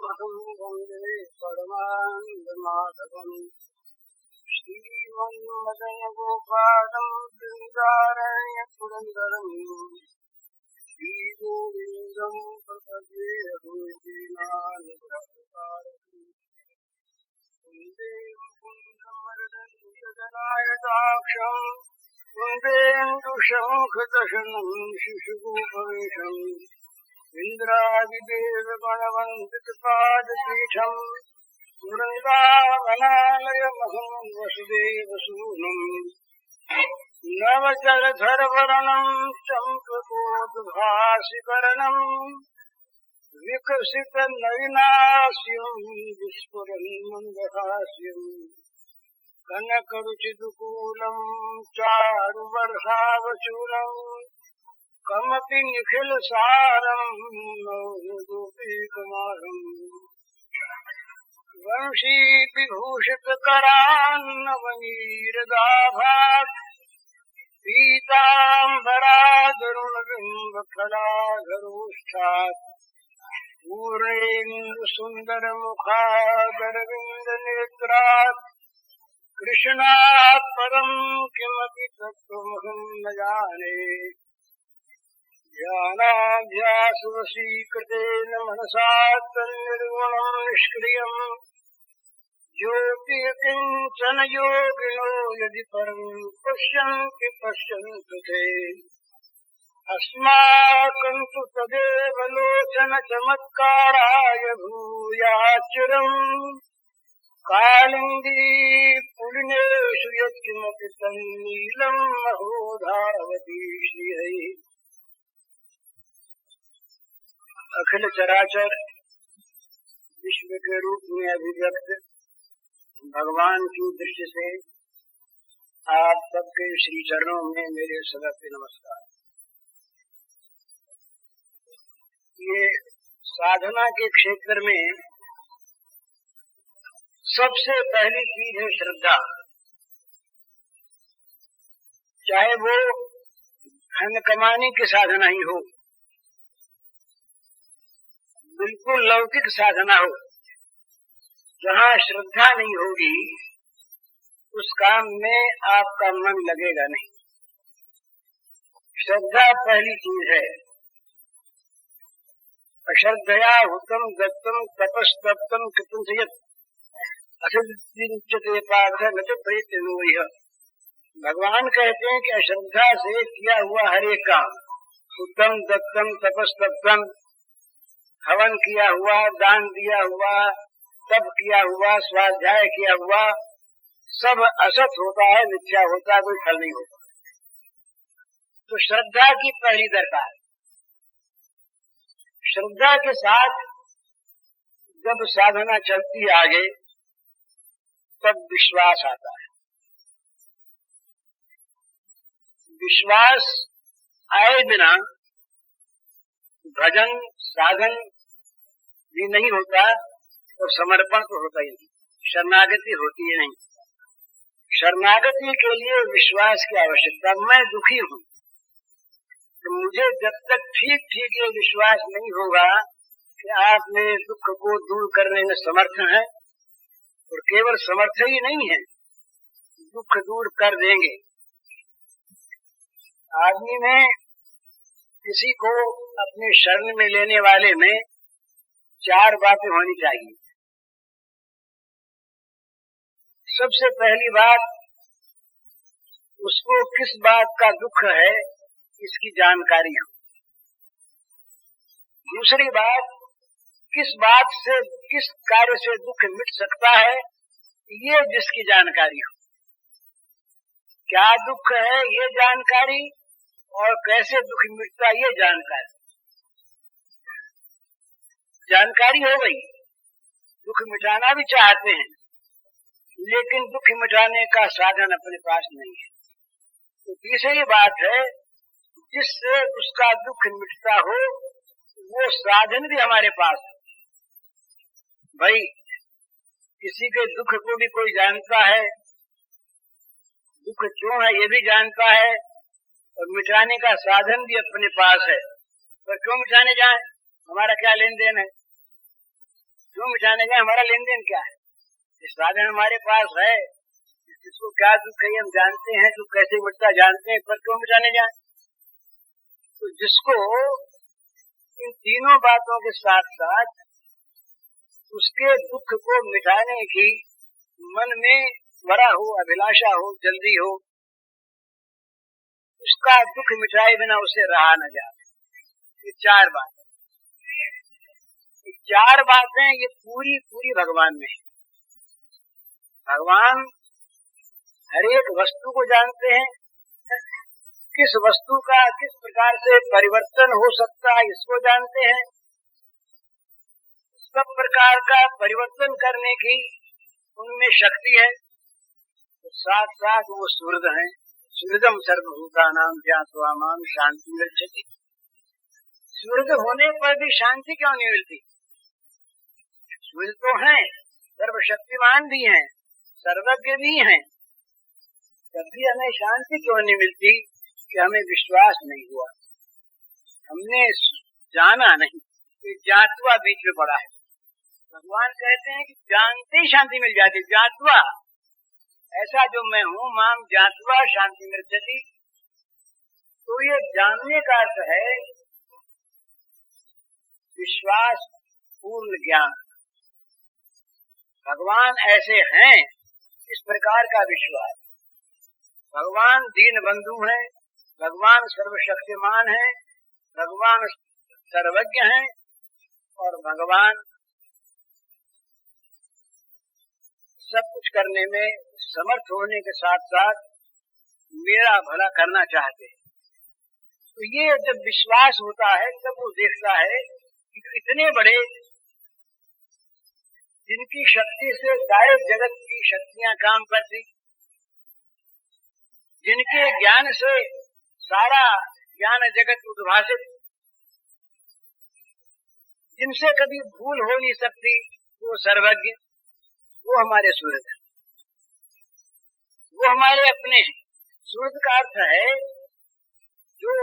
अहं वन्दे परमानन्दमाधवम् श्रीमन्मदनगोपालं वृन्दारण्य पुरन्दरम् श्रीगोविन्दं प्रपद्ये हृदीनानुग्रहकारम् वन्दे मुकुन्दमर्दन्तजनायताक्षम् वन्देन्दुशङ्खदशनं शिशुगोपवेशम् इन्द्रादिदेवगणवन्दितपादपीठम् वृन्दावनालयमहं वसुदेवसूनुम् नवजलधरवर्णं चम्पकोद्भासिकरणम् विकसितनयनास्यं विस्फुरन्मन्दहास्यम् कनकरुचिदुकूलं चारुवर्षावचूरम् कमपि निखिलसारं नवगोपीकुमारम् वंशीविभूषितकरान्नवनीरदाभात् पीताम्बरादरुणबिम्बफलाधरोष्ठात् पूर्णेन्दुसुन्दरमुखादरविन्दनेत्रात् कृष्णात् परं किमपि तत्त्वमहं न जाने ध्यानाभ्यासवशीकृतेन मनसा तन्निर्गुणं निष्क्रियम् ज्योतिर्किञ्चन योगिनो यदि परं पश्यन्ति पश्यन्तु ते अस्माकं तु तदेव लोचनचमत्काराय भूयाच्चिरम् कालिन्दी पुलिनेषु यत्किमपि तन्नीलं महोधावती श्रियै। अखिल चराचर विश्व के रूप में अभिव्यक्त भगवान की दृष्टि से आप सबके श्री चरणों में मेरे सदस्य नमस्कार। ये साधना के क्षेत्र में सबसे पहली चीज है श्रद्धा। चाहे वो धन कमाने की साधना ही हो, बिल्कुल लौकिक साधना हो, जहाँ श्रद्धा नहीं होगी उस काम में आपका मन लगेगा नहीं। श्रद्धा पहली चीज है। अश्रद्धया हुतम दत्तम तपस्तप्तम कृतं यत् असिद्धिमुच्यते पार्थ न च प्रयत्नो यः। भगवान कहते हैं कि अश्रद्धा से किया हुआ हर एक काम, उत्तम दत्तम तपस्तप्तम, हवन किया हुआ, दान दिया हुआ, तप किया हुआ, स्वाध्याय किया हुआ, सब असत होता है, मिथ्या होता है, कोई फल नहीं होता। तो श्रद्धा की पहली दरकार। श्रद्धा के साथ जब साधना चलती है आगे, तब विश्वास आता है। विश्वास आए बिना भजन साधन भी नहीं होता और समर्पण तो होता ही नहीं, शरणागति होती है नहीं। शरणागति के लिए विश्वास की आवश्यकता। मैं दुखी हूँ तो मुझे जब तक ठीक ठीक ये विश्वास नहीं होगा कि आप मेरे दुख को दूर करने में समर्थ हैं, और केवल समर्थ ही नहीं है, दुख दूर कर देंगे। आदमी में किसी को अपने शरण में लेने वाले में चार बातें होनी चाहिए। सबसे पहली बात, उसको किस बात का दुख है इसकी जानकारी हो। दूसरी बात, किस बात से, किस कार्य से दुख मिट सकता है ये जिसकी जानकारी हो। क्या दुख है ये जानकारी, और कैसे दुख मिटता ये जानकारी हो गई। दुख मिटाना भी चाहते हैं, लेकिन दुख मिटाने का साधन अपने पास नहीं है। तो तीसरी बात है, जिससे उसका दुख मिटता हो वो साधन भी हमारे पास है। भाई, किसी के दुख को भी कोई जानता है, दुख क्यों है ये भी जानता है, और मिटाने का साधन भी अपने पास है। पर क्यों मिटाने जाए, हमारा क्या लेन देन है। क्यों मिटाने जाए? हमारा लेन देन क्या है? इस साधन हमारे पास है, जिसको क्या दुख है हम जानते हैं, दुख कैसे मिटता जानते हैं, पर क्यों मिटाने जाए? तो जिसको इन तीनों बातों के साथ साथ उसके दुख को मिटाने की मन में त्वरा हो, अभिलाषा हो, जल्दी हो, उसका दुख मिटाए बिना उसे रहा न जाए। ये चार बातें ये पूरी पूरी भगवान में है। भगवान हर एक वस्तु को जानते हैं, किस वस्तु का किस प्रकार से परिवर्तन हो सकता है इसको जानते हैं, सब प्रकार का परिवर्तन करने की उनमें शक्ति है। तो साथ साथ वो सुहृद हैं, सुहृदम सर्वभूतानां ज्ञात्वा मां शांति गच्छति। सुहृद होने पर भी शांति क्यों नहीं मिलती? सुहृद तो हैं, सर्वशक्तिमान भी हैं, सर्वज्ञ भी हैं, तब भी हमें शांति क्यों नहीं मिलती? कि हमें विश्वास नहीं हुआ, हमने जाना नहीं, ज्ञात्वा बीच में पड़ा है। भगवान कहते हैं कि जानते ही शांति मिल जाती। ज्ञात्वा, ऐसा जो मैं हूँ, माम ज्ञात्वा शांति गच्छति। तो ये जानने का अर्थ है विश्वास, पूर्ण ज्ञान। भगवान ऐसे हैं, इस प्रकार का विश्वास। भगवान दीन बंधु हैं, भगवान सर्वशक्तिमान हैं, भगवान सर्वज्ञ हैं, और भगवान सब कुछ करने में समर्थ होने के साथ साथ मेरा भला करना चाहते हैं। तो ये जब विश्वास होता है तब वो देखता है कि इतने बड़े, जिनकी शक्ति से सारे जगत की शक्तियां काम करती, जिनके ज्ञान से सारा ज्ञान जगत उद्भासित, जिनसे कभी भूल हो नहीं सकती, वो सर्वज्ञ, वो हमारे सुहृद हैं, वो हमारे अपने हैं। सुहृद का अर्थ है जो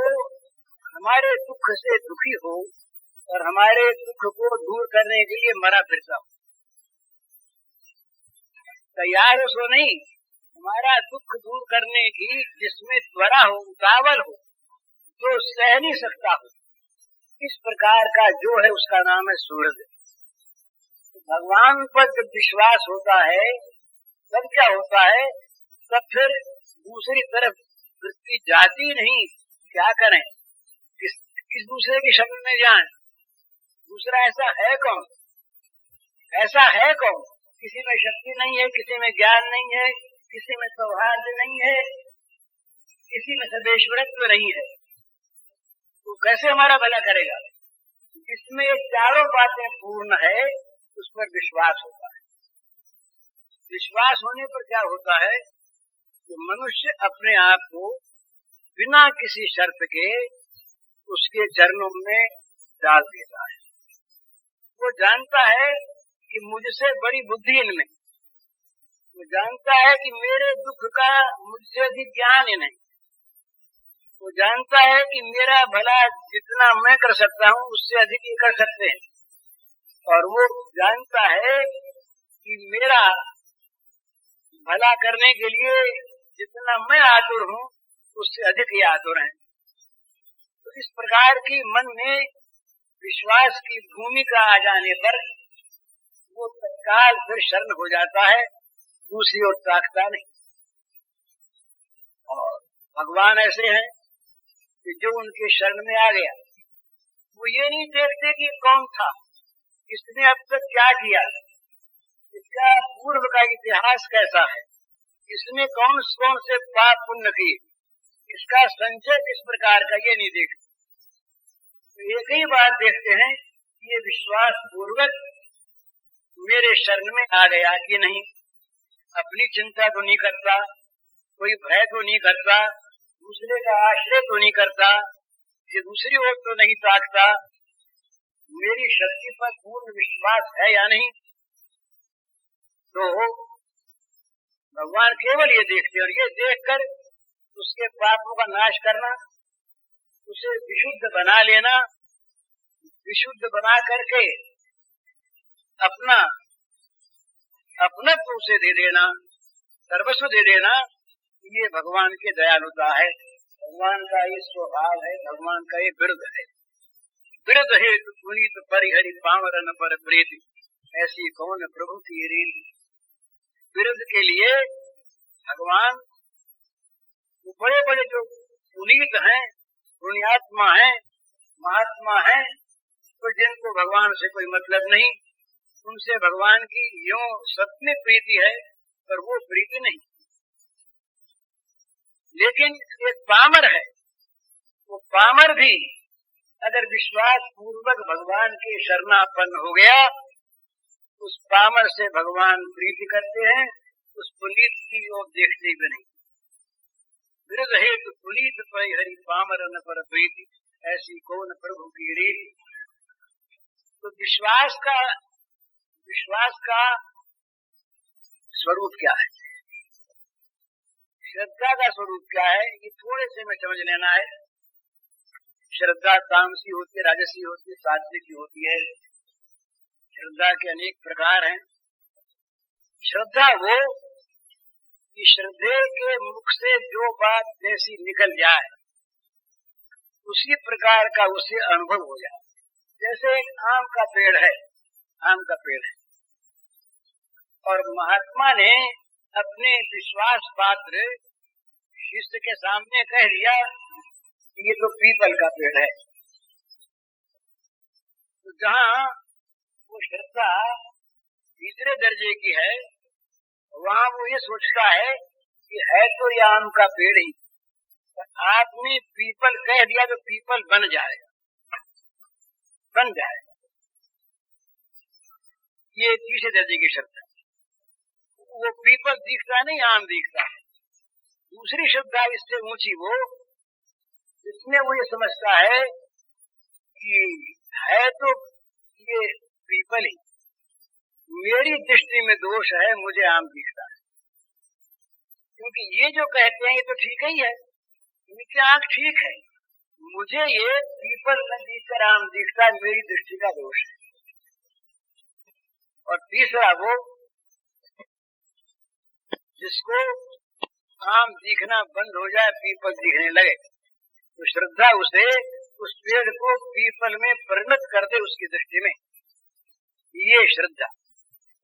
हमारे दुख से दुखी हो और हमारे दुख को दूर करने के लिए मरा फिरता हो, तैयार हो सो नहीं, हमारा दुख दूर करने की जिसमें त्वरा हो, उतावल हो, जो सह नहीं सकता हो, इस प्रकार का जो है उसका नाम है सुहृद। भगवान पर जब विश्वास होता है तब क्या होता है? तब फिर दूसरी तरफ वृत्ति जाती नहीं। क्या करें? किस दूसरे के शब्द में जान? दूसरा ऐसा है कौन? ऐसा है कौन? किसी में शक्ति नहीं है, किसी में ज्ञान नहीं है, किसी में सौहार्द नहीं है, किसी में सदेश्वरत्व नहीं है, तो कैसे हमारा भला करेगा? जिसमें ये चारों बातें पूर्ण है उस पर विश्वास होता है। विश्वास होने पर क्या होता है कि मनुष्य अपने आप को बिना किसी शर्त के उसके चरणों में डाल देता है। वो जानता है कि मुझसे बड़ी बुद्धि इनमें, वो जानता है कि मेरे दुख का मुझसे अधिक ज्ञान ही नहीं, वो जानता है कि मेरा भला जितना मैं कर सकता हूँ उससे अधिक ये कर सकते हैं, और वो जानता है कि मेरा भला करने के लिए जितना मैं आतुर हूँ उससे अधिक ही आतुर हैं। तो इस प्रकार की मन में विश्वास की भूमिका आ जाने पर वो तत्काल फिर शरण हो जाता है, दूसरी ओर ताकता नहीं। और भगवान ऐसे हैं कि जो उनके शरण में आ गया वो ये नहीं देखते कि कौन था, इसने अब तक क्या किया, इसका पूर्व का इतिहास कैसा है, इसने कौन कौन से पाप पुण्य किए, इसका संचय किस प्रकार का, ये नहीं देखते। तो एक ही बात देखते हैं कि ये विश्वास पूर्वक मेरे शरण में आ गया कि नहीं, अपनी चिंता तो नहीं करता, कोई भय तो नहीं करता, दूसरे का आश्रय तो नहीं करता, ये दूसरी ओर तो नहीं ताकता, मेरी शक्ति पर पूर्ण विश्वास है या नहीं। तो भगवान केवल ये देखते, और ये देखकर उसके पापों का नाश करना, उसे विशुद्ध बना लेना, विशुद्ध बना करके अपना अपनत्व उसे दे देना, सर्वस्व दे देना, ये भगवान की दयालुता है, भगवान का ये स्वभाव है, भगवान का ये बिरद है। बिरद है तो पुनीत परिहरि पामरन पर प्रीति, ऐसी कौन प्रभु की रीति। बिरद के लिए भगवान बड़े बड़े जो पुनीत हैं, पुण्यात्मा हैं, महात्मा हैं, तो जिनको भगवान से कोई मतलब नहीं, उनसे भगवान की यूं सत्य प्रीति है, पर वो प्रीति नहीं। लेकिन एक पामर है, वो पामर भी अगर विश्वास पूर्वक भगवान के शरणापन्न हो गया, उस पामर से भगवान प्रीति करते हैं, उस पुनीत की ओर देखते भी नहीं। विरध है तो पुनीत परिहरि पामर न पर प्रीति, ऐसी कौन प्रभु की रीति। तो विश्वास का स्वरूप क्या है, श्रद्धा का स्वरूप क्या है, ये थोड़े से में समझ लेना है। श्रद्धा तामसी होती है, राजसी होती है, सात्विक होती है। श्रद्धा के अनेक प्रकार हैं। श्रद्धा वो कि श्रद्धे के मुख से जो बात जैसी निकल जाए उसी प्रकार का उसे अनुभव हो जाए। जैसे एक आम का पेड़ है, आम का पेड़ है, और महात्मा ने अपने विश्वास पात्र शिष्य के सामने कह दिया कि ये तो पीपल का पेड़ है। तो जहाँ वो श्रद्धा तीसरे दर्जे की है, वहाँ वो ये सोचता है कि है तो ये आम का पेड़ ही, आपने पीपल कह दिया तो पीपल बन जाएगा, बन जाएगा। ये तीसरे दर्जे की श्रद्धा। वो पीपल दिखता नहीं, आम दिखता है। दूसरी श्रद्धा इससे ऊंची वो, जिसमें वो ये समझता है कि है तो ये पीपल ही, मेरी दृष्टि में दोष है, मुझे आम दिखता है। क्योंकि ये जो कहते हैं ये तो ठीक ही है, इनकी आंख ठीक है, मुझे ये पीपल न दिखकर आम दिखता है, मेरी दृष्टि का दोष है। और तीसरा वो जिसको आम दिखना बंद हो जाए, पीपल दिखने लगे, तो श्रद्धा उसे उस पेड़ को पीपल में परिणत कर दे उसकी दृष्टि में। ये श्रद्धा।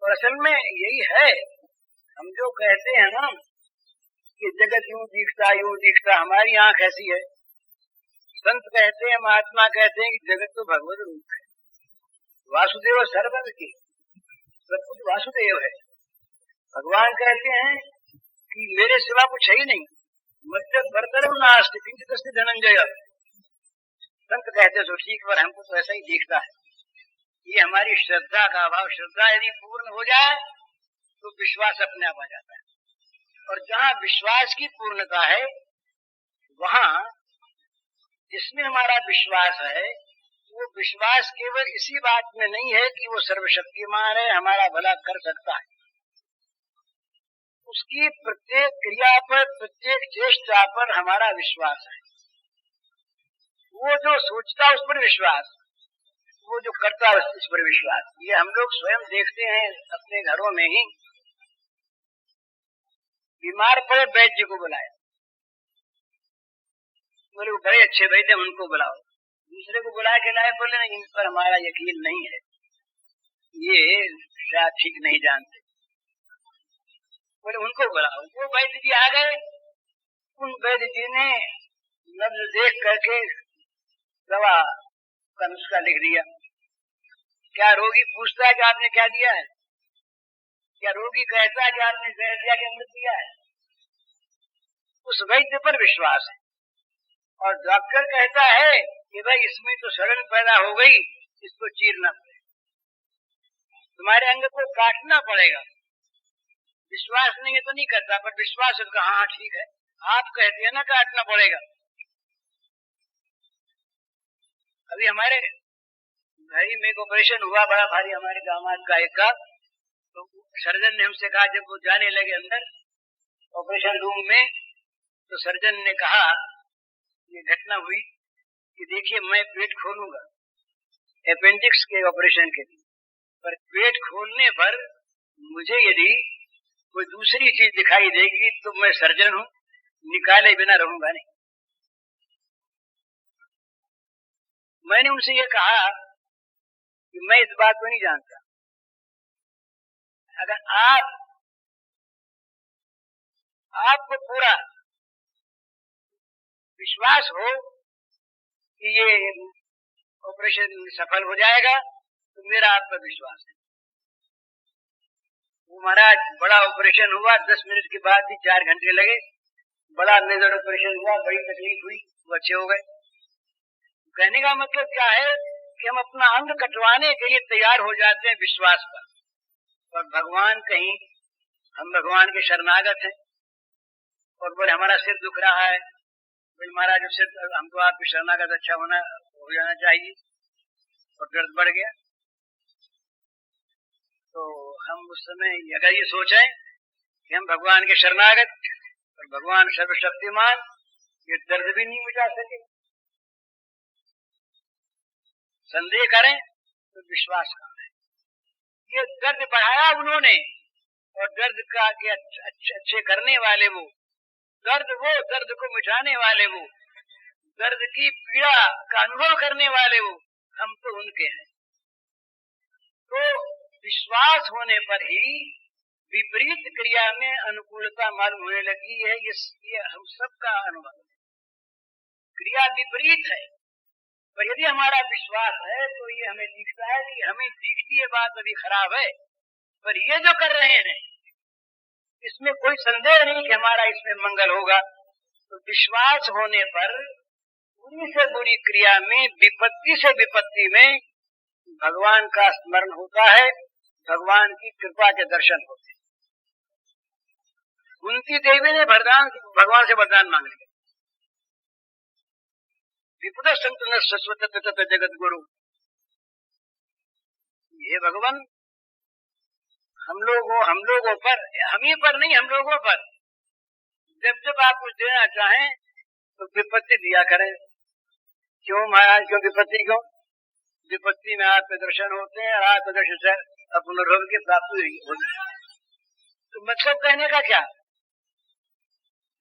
और असल में यही है, हम जो कहते हैं ना कि जगत यूं दिखता, हमारी आंख ऐसी है। संत कहते हैं, महात्मा कहते हैं कि जगत तो भगवत रूप है, वासुदेव सर्वज्ञ की, सब कुछ वासुदेव है। भगवान कहते हैं कि मेरे सिवा कुछ है ही नहीं, मध्य बर्तरम नास्ति किंचित् धनंजय। संत कहते सो ठीक, पर हमको तो ऐसा ही दिखता है। ये हमारी श्रद्धा का अभाव। श्रद्धा यदि पूर्ण हो जाए तो विश्वास अपने आप आ जाता है, और जहाँ विश्वास की पूर्णता है, वहाँ जिसमें हमारा विश्वास है, वो विश्वास केवल इसी बात में नहीं है कि वो सर्वशक्तिमान है, हमारा भला कर सकता है। उसकी प्रत्येक क्रिया पर, प्रत्येक चेष्टा पर हमारा विश्वास है। वो जो सोचता उस पर विश्वास, वो जो करता उस पर विश्वास। ये हम लोग स्वयं देखते हैं अपने घरों में ही। बीमार पड़े, वैद्य को बुलाया, बोले वो बड़े अच्छे वैद्य, उनको बुलाओ। दूसरे को बुला के लाए, बोले इन पर हमारा यकीन नहीं है, ये शायद ठीक नहीं जानते, बोले उनको बुलाओ। वो वैद्य जी आ गए। उन वैद्य जी ने नब्ज देख करके दवा का नुस्खा लिख दिया। क्या रोगी पूछता है कि आपने क्या दिया है? क्या रोगी कहता है कि आपने जहर दिया कि अमृत दिया है? उस वैद्य पर विश्वास है। और डॉक्टर कहता है कि भाई इसमें तो सड़न पैदा हो गई, इसको चीरना पड़ेगा, तुम्हारे अंग को काटना पड़ेगा। विश्वास नहीं है तो नहीं करता, पर विश्वास है, हाँ ठीक है, आप कहते हैं ना काटना पड़ेगा। अभी हमारे घर में एक ऑपरेशन हुआ बड़ा भारी, हमारे दामाद का एक का। तो सर्जन ने हमसे कहा, जब वो जाने लगे अंदर ऑपरेशन रूम में, तो सर्जन ने कहा, ये घटना हुई कि देखिए मैं पेट खोलूंगा अपेंडिक्स के ऑपरेशन के लिए, पर पेट खोलने पर मुझे यदि कोई दूसरी चीज दिखाई देगी तो मैं सर्जन हूं, निकाले बिना रहूंगा नहीं। मैंने उनसे ये कहा कि मैं इस बात को नहीं जानता। अगर आपको पूरा विश्वास हो कि ये ऑपरेशन सफल हो जाएगा तो मेरा आप पर विश्वास है। वो महाराज बड़ा ऑपरेशन हुआ, 10 मिनट के बाद भी 4 घंटे लगे। बड़ा मेजर ऑपरेशन हुआ, बड़ी तकलीफ हुई, वो अच्छे हो गए। कहने का मतलब क्या है कि हम अपना अंग कटवाने के लिए तैयार हो जाते हैं विश्वास पर। और भगवान कहीं हम भगवान के शरणागत हैं और बोले हमारा सिर दुख रहा है, बोले महाराज सिर हमको आपके शरणागत अच्छा हो जाना चाहिए, और दर्द बढ़ गया। तो हम उस समय अगर ये सोचें कि हम भगवान के शरणागत और भगवान सर्वशक्तिमान, ये दर्द भी नहीं मिटा सके, संदेह करें तो विश्वास करें। ये दर्द बढ़ाया उन्होंने, और दर्द का के अच्छे करने वाले वो दर्द को मिटाने वाले वो, दर्द की पीड़ा का अनुभव करने वाले वो, हम तो उनके हैं। तो विश्वास होने पर ही विपरीत क्रिया में अनुकूलता मालूम होने लगी है। ये हम सबका अनुभव है। क्रिया विपरीत है, पर यदि हमारा विश्वास है तो ये हमें दिखता है कि हमें दिखती है बात अभी खराब है, पर ये जो कर रहे हैं इसमें कोई संदेह नहीं कि हमारा इसमें मंगल होगा। तो विश्वास होने पर बुरी से बुरी क्रिया में, विपत्ति से विपत्ति में भगवान का स्मरण होता है, भगवान की कृपा के दर्शन होते हैं। कुंती देवी ने भगवान से वरदान मांग लिया, विपुल संतन शाश्वत जगत गुरु। ये भगवान हम लोगों पर, हम ही पर नहीं, हम लोगों पर जब आप कुछ देना चाहें तो विपत्ति दिया करें। क्यों महाराज, क्यों विपत्ति? क्यों? विपत्ति में आपके दर्शन होते हैं और आपके दर्शन से पुनर्भव की प्राप्ति होती है। तो मतलब कहने का क्या,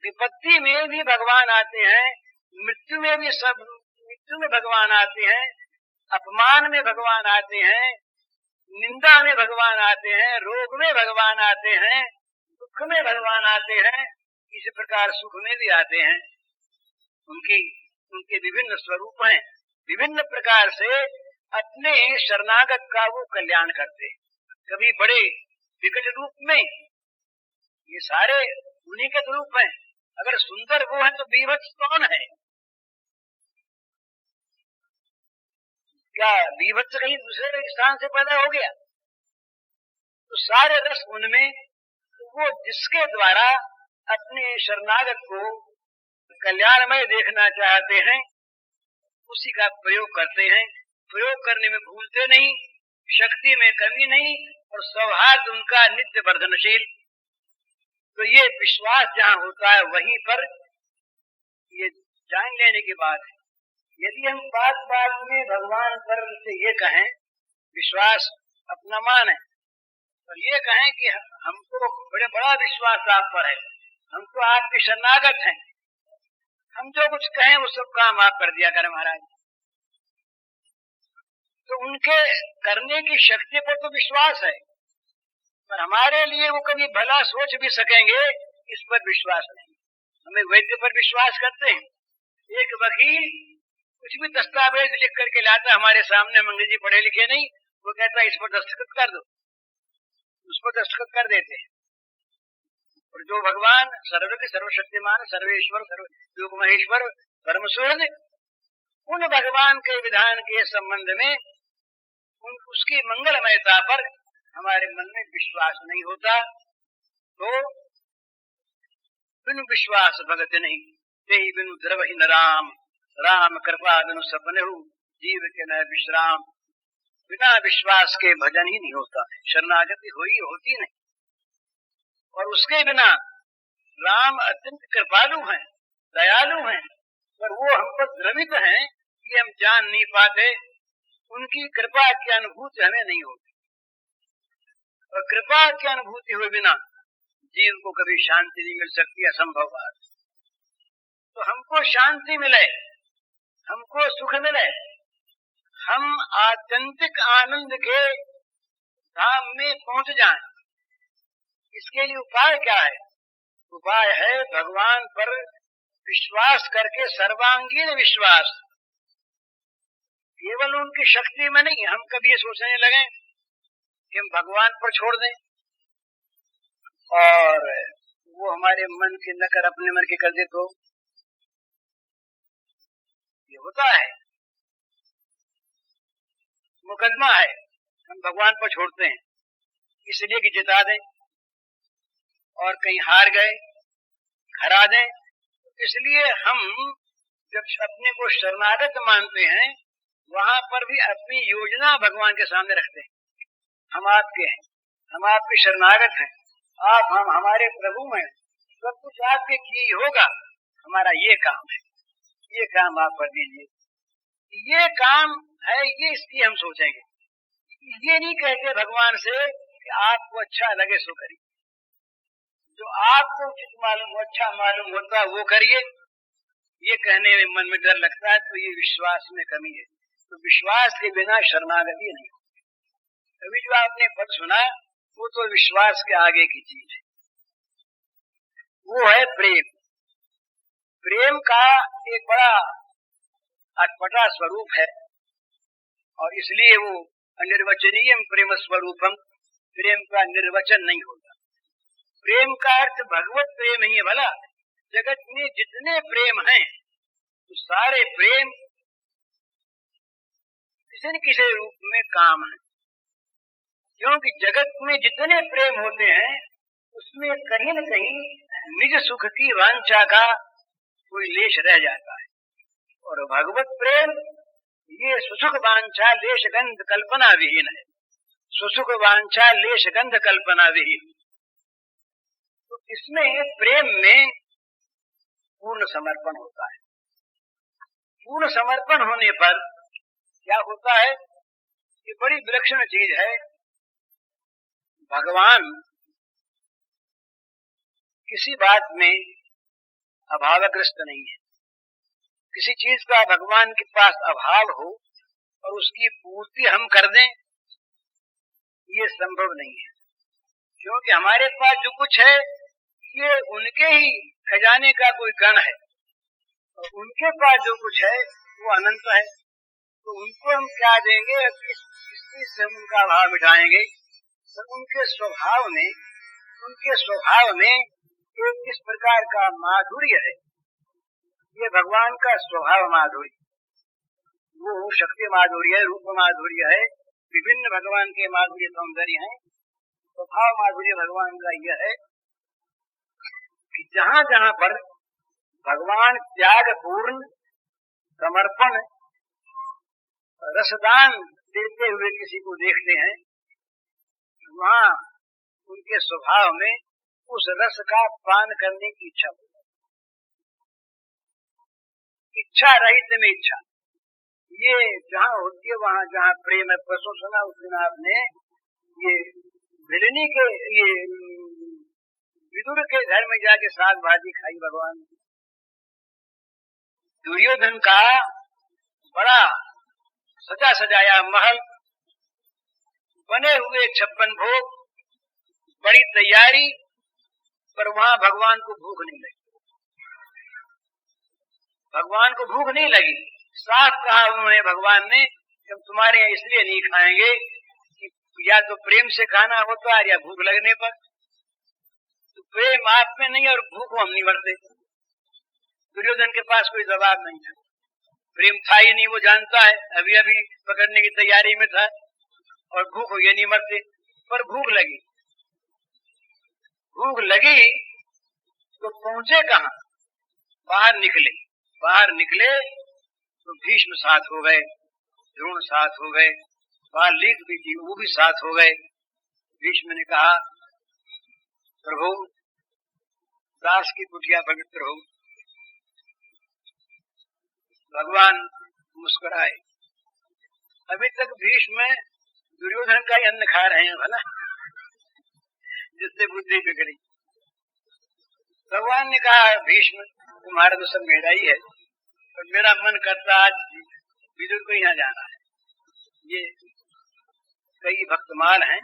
विपत्ति में भी भगवान आते हैं, मृत्यु में भगवान आते हैं, अपमान में भगवान आते हैं, निंदा में भगवान आते हैं, रोग में भगवान आते हैं, दुख में भगवान आते हैं, इसी प्रकार सुख में भी आते हैं। उनके विभिन्न स्वरूप हैं। विभिन्न प्रकार से अपने शरणागत का वो कल्याण करते हैं। कभी बड़े विकट रूप में, ये सारे उन्हीं के रूप हैं। अगर सुंदर वो है तो बीभत्स कौन है? क्या बीभत्स कहीं दूसरे स्थान से पैदा हो गया? तो सारे रस उनमें, वो जिसके द्वारा अपने शरणागत को कल्याणमय देखना चाहते हैं उसी का प्रयोग करते हैं। प्रयोग करने में भूलते नहीं, शक्ति में कमी नहीं, और सौहार्द उनका नित्य वर्धनशील। तो ये विश्वास जहाँ होता है वहीं पर ये जान लेने की बात है। यदि हम बात में भगवान पर से ये कहें विश्वास अपना मान है, और ये कहें कि हमको बड़ा विश्वास आप पर है, हम तो आपके शरणागत हैं, हम जो कुछ कहें वो सब काम आप कर दिया करें महाराज, तो उनके करने की शक्ति पर तो विश्वास है, पर हमारे लिए वो कभी भला सोच भी सकेंगे इस पर विश्वास नहीं। हमें वैद्य पर विश्वास करते हैं। एक वकील कुछ भी दस्तावेज लिख करके लाता हमारे सामने, हम अंग्रेजी पढ़े लिखे नहीं, वो कहता है इस पर दस्तखत कर दो, उस पर दस्तखत कर देते हैं। और जो भगवान सर्वज्ञ सर्वशक्तिमान सर्वेश्वर सर्वयोग महेश्वर परम सूर्य, उन भगवान के विधान के संबंध में उसकी मंगलमयता पर हमारे मन में विश्वास नहीं होता, तो बिनु विश्वास भगत नहीं, तेहि बिनु द्रवहि न राम, राम कृपा बिनु सपने जीव के न विश्राम। बिना विश्वास के भजन ही नहीं होता, शरणागति होती नहीं। और उसके बिना राम अत्यंत कृपालु हैं, दयालु हैं, पर वो हम पर द्रवित हैं, ये हम जान नहीं पाते। उनकी कृपा की अनुभूति हमें नहीं होती। और कृपा की अनुभूति हुए बिना जीव को कभी शांति नहीं मिल सकती, असंभव बात। तो हमको शांति मिले, हमको सुख मिले, हम आत्यंतिक आनंद के धाम में पहुंच जाएं, इसके लिए उपाय क्या है? उपाय है भगवान पर विश्वास करके, सर्वांगीण विश्वास। केवल उनकी शक्ति में नहीं, हम कभी ये सोचने लगे कि हम भगवान पर छोड़ दें और वो हमारे मन के न कर अपने मन के कर दे, तो ये होता है, मुकदमा है। हम भगवान पर छोड़ते हैं इसलिए कि जिता दें, और कहीं हार गए, हरा दें। इसलिए हम जब अपने को शरणागत मानते हैं, वहां पर भी अपनी योजना भगवान के सामने रखते हैं। हम आपके हैं, हम आपके शरणागत हैं, आप हम हमारे प्रभु हैं, सब कुछ आपके किए होगा, हमारा ये काम है, ये काम आप कर दीजिए, ये काम है, ये इसकी हम सोचेंगे। ये नहीं कहते भगवान से कि आपको अच्छा लगे सो करिए, जो आपको उचित मालूम हो, अच्छा मालूम होता वो करिए। ये कहने में मन में डर लगता है, तो ये विश्वास में कमी है। तो विश्वास के बिना शरणागति नहीं होती। अभी जो आपने पद सुना वो तो विश्वास के आगे की चीज है, वो है प्रेम। प्रेम का एक बड़ा अटपटा स्वरूप है, और इसलिए वो अनिर्वचनीय प्रेम स्वरूपम, प्रेम का निर्वचन नहीं होता। प्रेम का अर्थ भगवत प्रेम ही है। भला जगत में जितने प्रेम हैं, तो सारे प्रेम किसी न किसी रूप में काम है, क्योंकि जगत में जितने प्रेम होते हैं उसमें कहीं न कहीं निज सुख की वांछा का कोई लेश रह जाता है। और भगवत प्रेम ये सुसुख वांछा लेश गंध कल्पना विहीन है, सुसुख वांछा लेश गंध कल्पना विहीन। तो इसमें प्रेम में पूर्ण समर्पण होता है। पूर्ण समर्पण होने पर क्या होता है? ये बड़ी विलक्षण चीज है। भगवान किसी बात में अभावग्रस्त नहीं है। किसी चीज का भगवान के पास अभाव हो और उसकी पूर्ति हम कर दें, ये संभव नहीं है, क्योंकि हमारे पास जो कुछ है ये उनके ही खजाने का कोई गण है, और उनके पास जो कुछ है वो अनंत है। तो उनको हम क्या देंगे? किस चीज से हम उनका अभाव मिटाएंगे? तो उनके स्वभाव में एक किस प्रकार का माधुर्य है, ये भगवान का स्वभाव माधुर्य, वो शक्ति माधुर्य है, रूप माधुर्य है, विभिन्न भगवान के माधुर्य सौंदर्य हैं। स्वभाव माधुर्य भगवान का यह है कि जहाँ जहाँ पर भगवान त्याग पूर्ण समर्पण रसदान देते हुए किसी को देखते हैं, वहाँ उनके स्वभाव में उस रस का पान करने की इच्छा होती है। इच्छा रहित में इच्छा, ये जहाँ होती है वहाँ जहाँ प्रेम है। परसों सुना उस दिन आपने ये भिलनी के, ये विदुर के घर में जाके साग भाजी खाई भगवान। दुर्योधन का बड़ा सजा सजाया महल, बने हुए 56 भोग, बड़ी तैयारी, पर वहां भगवान को भूख नहीं लगी। भगवान को भूख नहीं लगी। साफ कहा उन्होंने भगवान ने, हम तुम्हारे यहाँ इसलिए नहीं खाएंगे कि या तो प्रेम से खाना होता है या भूख लगने पर। तो प्रेम आप में नहीं और भूख हम नहीं मरते। दुर्योधन के पास कोई जवाब नहीं था, प्रेम था ही नहीं, वो जानता है, अभी अभी पकड़ने की तैयारी में था, और भूख ये नहीं मरते। पर भूख लगी तो पहुंचे कहाँ? बाहर निकले तो भीष्म साथ हो गए, द्रोण साथ हो गए, बालीक भी थी, वो भी साथ हो गए। भीष्म ने कहा, प्रभु दास की कुटिया पवित्र हो। भगवान मुस्कुराए। अभी तक भीष्म दुर्योधन का ही अन्न खा रहे हैं, भला जिससे बुद्धि बिगड़ी। भगवान ने कहा भीष्म तुम्हारा तो सब मेरा ही है, और मेरा मन करता आज विदुर को यहाँ जाना है। ये कई भक्तमाल हैं,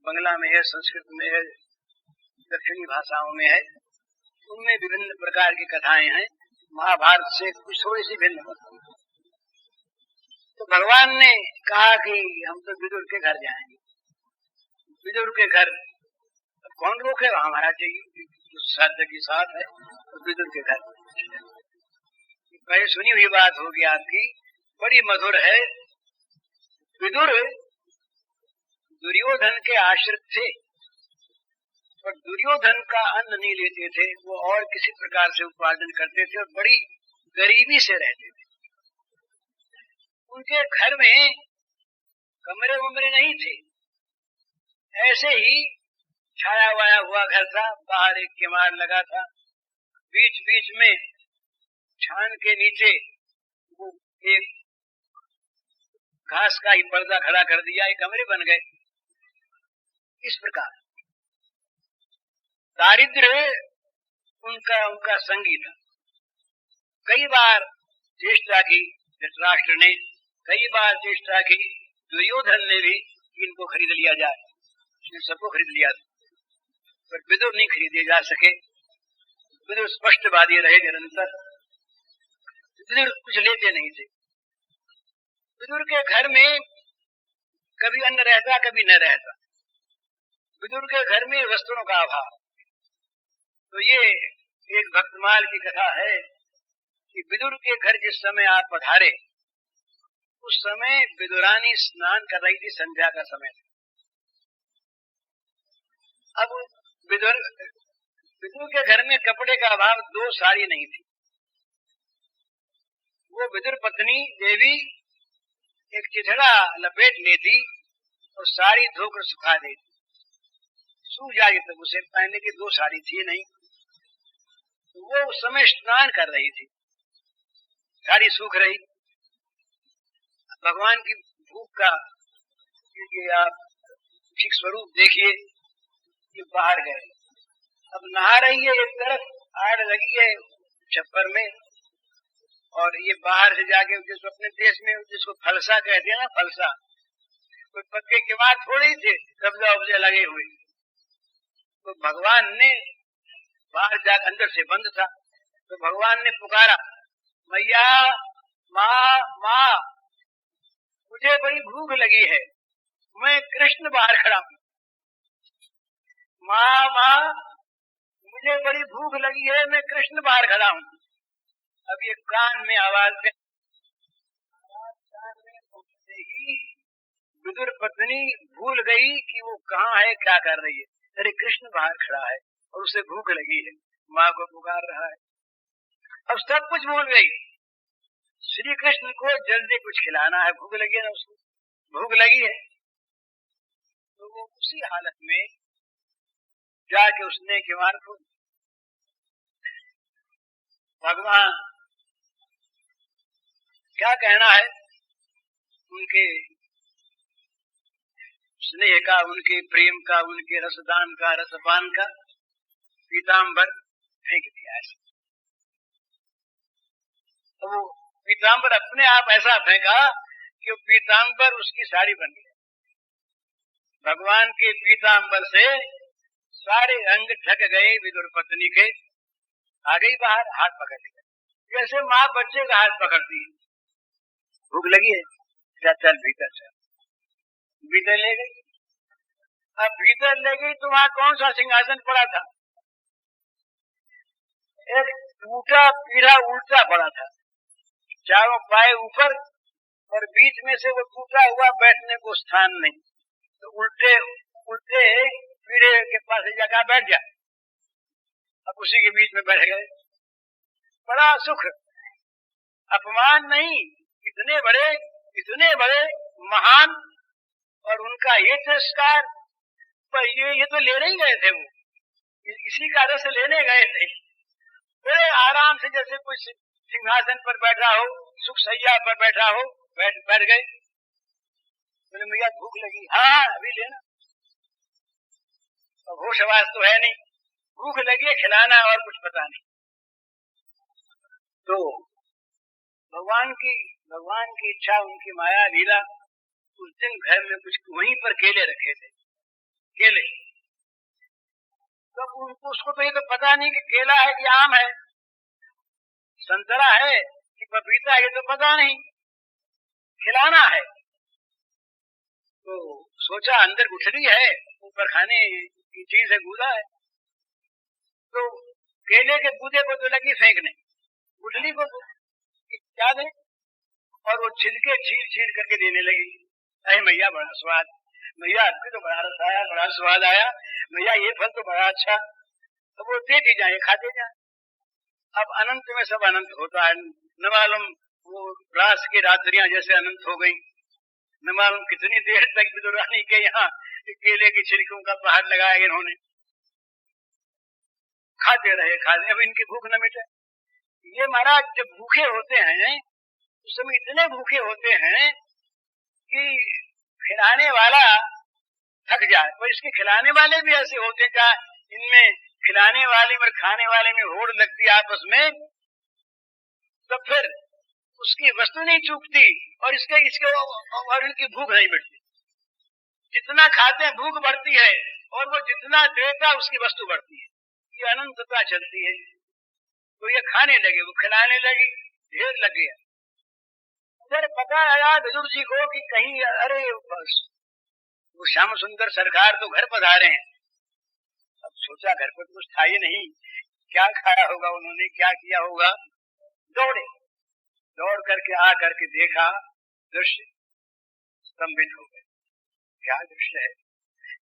बंगला में है, संस्कृत में है, दक्षिणी भाषाओं में है, उनमें विभिन्न प्रकार की कथाएं हैं, महाभारत से कुछ थोड़ी सी भिन्न। तो भगवान ने कहा कि हम तो विदुर के घर जाएंगे। विदुर के घर कौन रोके, वहां हमारा चाहिए, साध्य के साथ है, तो विदुर के घर। पहले सुनी हुई बात होगी आपकी, बड़ी मधुर है। विदुर दुर्योधन के आश्रित थे, और दुर्योधन का अन्न नहीं लेते थे, वो और किसी प्रकार से उपार्जन करते थे और बड़ी गरीबी से रहते थे। उनके घर में कमरे वमरे नहीं थे, ऐसे ही छाया वाया हुआ घर था, बाहर एक किवाड़ लगा था, बीच बीच में छान के नीचे वो एक घास का ही पर्दा खड़ा कर दिया, एक कमरे बन गए। इस प्रकार दारिद्र्य उनका संगी था। कई बार चेष्टा की धृतराष्ट्र ने, कई बार चेष्टा की दुर्योधन ने भी, इनको खरीद लिया जाए, सबको खरीद लिया, पर विदुर नहीं खरीदे जा सके। विदुर स्पष्टवादी रहे निरंतर, विदुर कुछ लेते नहीं थे। विदुर के घर में कभी अन्न रहता, कभी न रहता। विदुर के घर में वस्त्रों का अभाव। तो ये एक भक्तमाल की कथा है कि विदुर के घर जिस समय आप पधारे, उस समय विदुरानी स्नान कर रही थी, संध्या का समय था। अब विदुर के घर में कपड़े का अभाव, 2 साड़ी नहीं थी। वो विदुर पत्नी देवी एक चिथड़ा लपेट लेती और साड़ी धोकर सुखा देती, सूख जाती, तब उसे पहनने की 2 साड़ी थी नहीं। तो वो उस समय स्नान कर रही थी, साड़ी सूख रही। भगवान की भूख का ये आप ठीक स्वरूप देखिए, ये बाहर गए, अब नहा रही है, एक तरफ आड़ लगी है छप्पर में, और ये बाहर से जाके जिसको अपने देश में जिसको फलसा कहते हैं ना, फलसा, कोई पक्के के बाद थोड़े ही थे, कब्जा उब्जा लगे हुए। तो भगवान ने बाहर जाकर, अंदर से बंद था, तो भगवान ने पुकारा, मैया, माँ माँ, मुझे बड़ी भूख लगी है, मैं कृष्ण बाहर खड़ा हूँ। माँ माँ, मुझे बड़ी भूख लगी है, मैं कृष्ण बाहर खड़ा हूँ। अब ये कान में आवाज पहुंचते ही विदुर पत्नी भूल गई कि वो कहाँ है, क्या कर रही है। अरे कृष्ण बाहर खड़ा है और उसे भूख लगी है, माँ को पुकार रहा है। अब सब कुछ भूल गई, श्री कृष्ण को जल्दी कुछ खिलाना है, भूख लगी है ना, उसको भूख लगी है। तो वो उसी हालत में जाके उसने किवाड़ को, भगवान क्या कहना है, उनके स्नेह का, उनके प्रेम का, उनके रसदान का, रसपान का पीतांबर फेंक दिया ऐसा। तो वो पीतांबर अपने आप ऐसा फेंका कि वो पीतांबर उसकी साड़ी बन गया। भगवान के पीतांबर से सारे अंग ढक गए विदुर पत्नी के, आ गई बाहर, हाथ पकड़ लिया, जैसे माँ बच्चे का हाथ पकड़ती है। भूख लगी है, चल भीतर चल, भीतर ले गई। अब भीतर ले गई तो वहां कौन सा सिंहासन पड़ा था, एक टूटा पीढ़ा उल्टा पड़ा था, चारों पाए ऊपर और बीच में से वो टूटा हुआ बैठने को स्थान नहीं। तो उल्टे उल्टे पीढ़े के पास जाकर बैठ जा। अब उसी के बीच में बैठ गए, बड़ा सुख, अपमान नहीं, इतने बड़े महान, और उनका ये तिरस्कार। पर ये तो लेने ही गए थे, वो इसी का रस लेने गए थे। बड़े आराम से जैसे कोई सिंहासन पर बैठा हो, सुख सैया पर बैठा हो, बैठ गए। बोले भैया भूख लगी, हाँ अभी लेना। अब होश आवाज तो है नहीं, भूख लगी है, खिलाना और कुछ पता नहीं। तो भगवान की इच्छा, उनकी माया लीला, उस दिन घर में कुछ वहीं पर केले रखे थे, केले। तो उसको तो ये तो पता नहीं कि केला है कि आम है, संतरा है कि पपीता है, ये तो पता नहीं, खिलाना है। तो सोचा अंदर गुठली है, ऊपर खाने की चीज है, गूदा है। तो केले के गूदे को तो लगी फेंकने, गुठली को क्या दे, और वो छिलके छील करके देने लगी। अरे मैया बड़ा स्वाद, मैया आपके तो बड़ा रस आया, बड़ा स्वाद आया, मैया ये फल तो बड़ा अच्छा। तो वो देती जाए, खाते जाए। अब अनंत में सब अनंत होता है, न मालूम वो रास की रात्रियां जैसे अनंत हो गई, न मालूम कितनी देर तक विदुरानी के यहाँ केले की छिलकों का पहाड़ लगाया इन्होंने। खाते रहे, अब इनकी भूख न मिटे। ये महाराज जब भूखे होते हैं उस समय इतने भूखे होते हैं कि खिलाने वाला थक जाए, और इसके खिलाने वाले भी ऐसे होते क्या, इनमें खिलाने वाले और खाने वाले में होड़ लगती आपस में, तो फिर उसकी वस्तु नहीं चूकती और इसके और इनकी भूख नहीं मिटती। जितना खाते हैं भूख बढ़ती है, और वो जितना देता उसकी वस्तु बढ़ती है। ये अनंतता चलती है। तो ये खाने लगे, वो खिलाने लगी, ढेर लग गया। उधर पता आया विदुर जी को कि कहीं, अरे बस वो श्याम सुंदर सरकार तो घर पधारे हैं। अब सोचा घर पर कुछ था ही नहीं, क्या खाया होगा उन्होंने, क्या किया होगा। दौड़ करके आ करके देखा दृश्य, स्तंभित हो गए। क्या दृश्य है,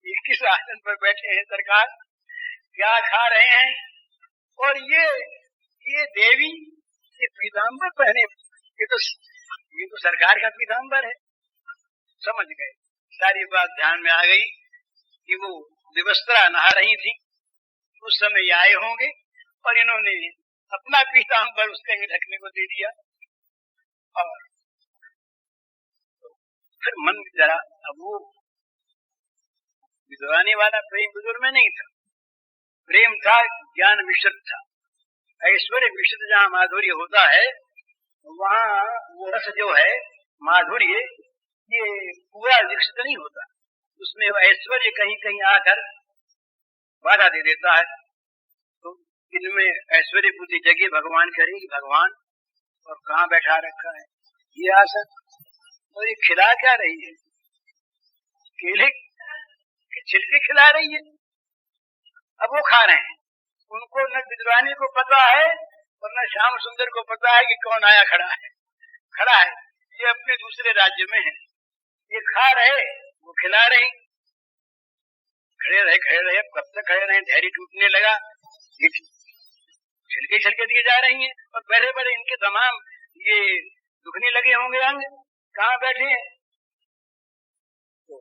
ये किस आसन पर बैठे हैं सरकार, क्या खा रहे हैं, और ये देवी ये पीताम्बर पहने, ये तो सरकार का पीताम्बर है। समझ गए, सारी बात ध्यान में आ गई कि वो विवस्त्रा नहा रही थी, उस समय ये आए होंगे और इन्होंने अपना पीताम्बर उसके ढकने को दे दिया। और फिर मन जरा, अब वो विद्वानी वाला प्रेम विदुर में नहीं था, प्रेम था ज्ञान मिश्रित था, ऐश्वर्य मिश्रित। जहाँ माधुर्य होता है वहाँ वो रस जो है माधुर्य, ये पूरा विकसित नहीं होता, उसमें ऐश्वर्य कहीं कहीं आकर बाधा दे देता है। तो इनमें ऐश्वर्य बुद्धि जगह भगवान करेगी, भगवान और कहाँ बैठा रखा है ये आशा। और ये खिला क्या रही है, केले के छिलके खिला रही है। अब वो खा रहे हैं, उनको न विद्वानी को पता है और न श्याम सुंदर को पता है कि कौन आया खड़ा है। ये अपने दूसरे राज्य में है, ये खा रहे, वो खिला रही। खड़े रहे, अब कब तक खड़े रहे, धैर्य टूटने लगा। छिलके दिए जा रही हैं और बड़े इनके तमाम ये दुखने लगे होंगे अंग, कहाँ बैठे हैं। तो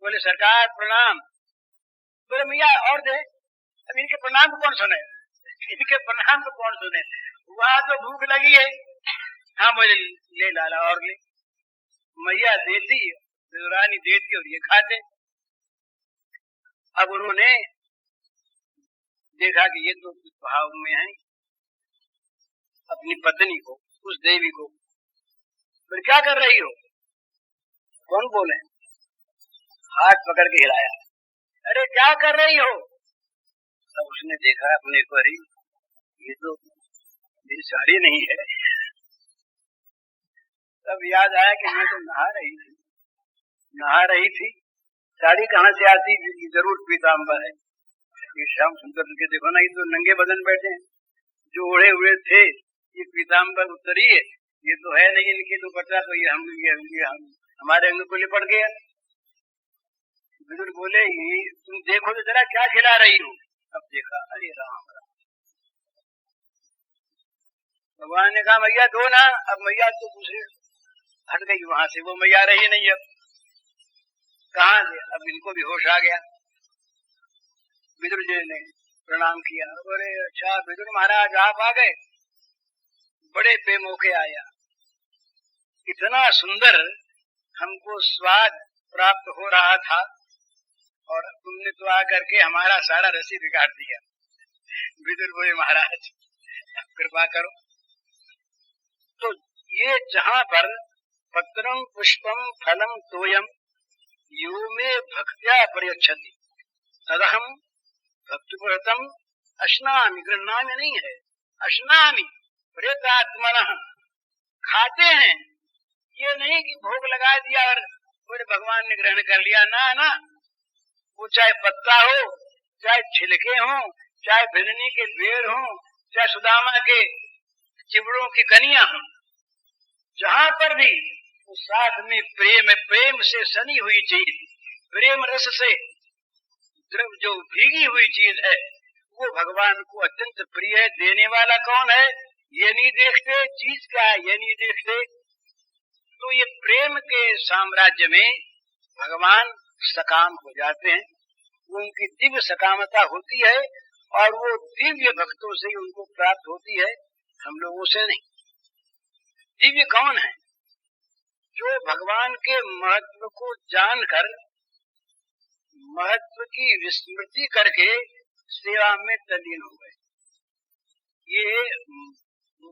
बोले सरकार प्रणाम। बोले मैया और दे। अब इनके प्रणाम को कौन सुने, वहां तो भूख लगी है। हाँ बोले ले लाला और ले। मैया देती, विदुरानी देती और ये खाते। अब उन्होंने देखा कि ये तो भाव में है, अपनी पत्नी को, उस देवी को, फिर क्या कर रही हो, कौन बोले, हाथ पकड़ के हिलाया, अरे क्या कर रही हो। तब उसने देखा अपने को, अरे ये तो मेरी साड़ी नहीं है। तब याद आया कि मैं तो नहा रही थी, साड़ी कहाँ से आती, जरूर पीताम्बर है। ये श्याम सुंदर के देखो ना, ये तो नंगे बदन बैठे हैं, जो ओढ़े हुए थे ये पीताम्बर उत्तरी है, ये तो है नहीं इनके दुपट्टा, तो ये हमारे अंग को लिपट गया। विदुर बोले तुम देखो तो जरा क्या खिला रही हो। अब देखा, अरे राम राम। भगवान ने कहा मैया दो ना। अब मैया तो दूसरे हट गई वहां से, वो मैया रही नहीं। अब कहाँ दे, अब इनको भी होश आ गया। विदुर जी ने प्रणाम किया, बोले अच्छा विदुर महाराज आप आ गए, बड़े बेमौके आया। इतना सुंदर हमको स्वाद प्राप्त हो रहा था और तुमने तो आकर के हमारा सारा रसी बिगाड़ दिया। विदुर बोले महाराज कृपा करो। तो ये जहाँ पर पत्रम पुष्पम फलम तोयम यो में भक्त्या प्रयच्छति तदहम भक्तिपुरतम अश्नामि, गृह्णामि नहीं है, अश्नामि प्रेतात्मनः, खाते हैं। ये नहीं कि भोग लगा दिया और पूरे भगवान ने ग्रहण कर लिया, ना ना, वो चाहे पत्ता हो, चाहे छिलके हो, चाहे भिलनी के बेर हो, चाहे सुदामा के चिबड़ों की कनियां हो, जहां पर भी वो साथ में प्रेम से सनी हुई चीज, प्रेम रस से द्रव जो भीगी हुई चीज है, वो भगवान को अत्यंत प्रिय है। देने वाला कौन है ये नहीं देखते, चीज क्या है ये नहीं देखते। तो ये प्रेम के साम्राज्य में भगवान सकाम हो जाते हैं, उनकी दिव्य सकामता होती है और वो दिव्य भक्तों से उनको प्राप्त होती है, हम लोगों से नहीं। दिव्य कौन है? जो भगवान के महत्व को जानकर, महत्व की विस्मृति करके सेवा में तल्लीन हो गए। ये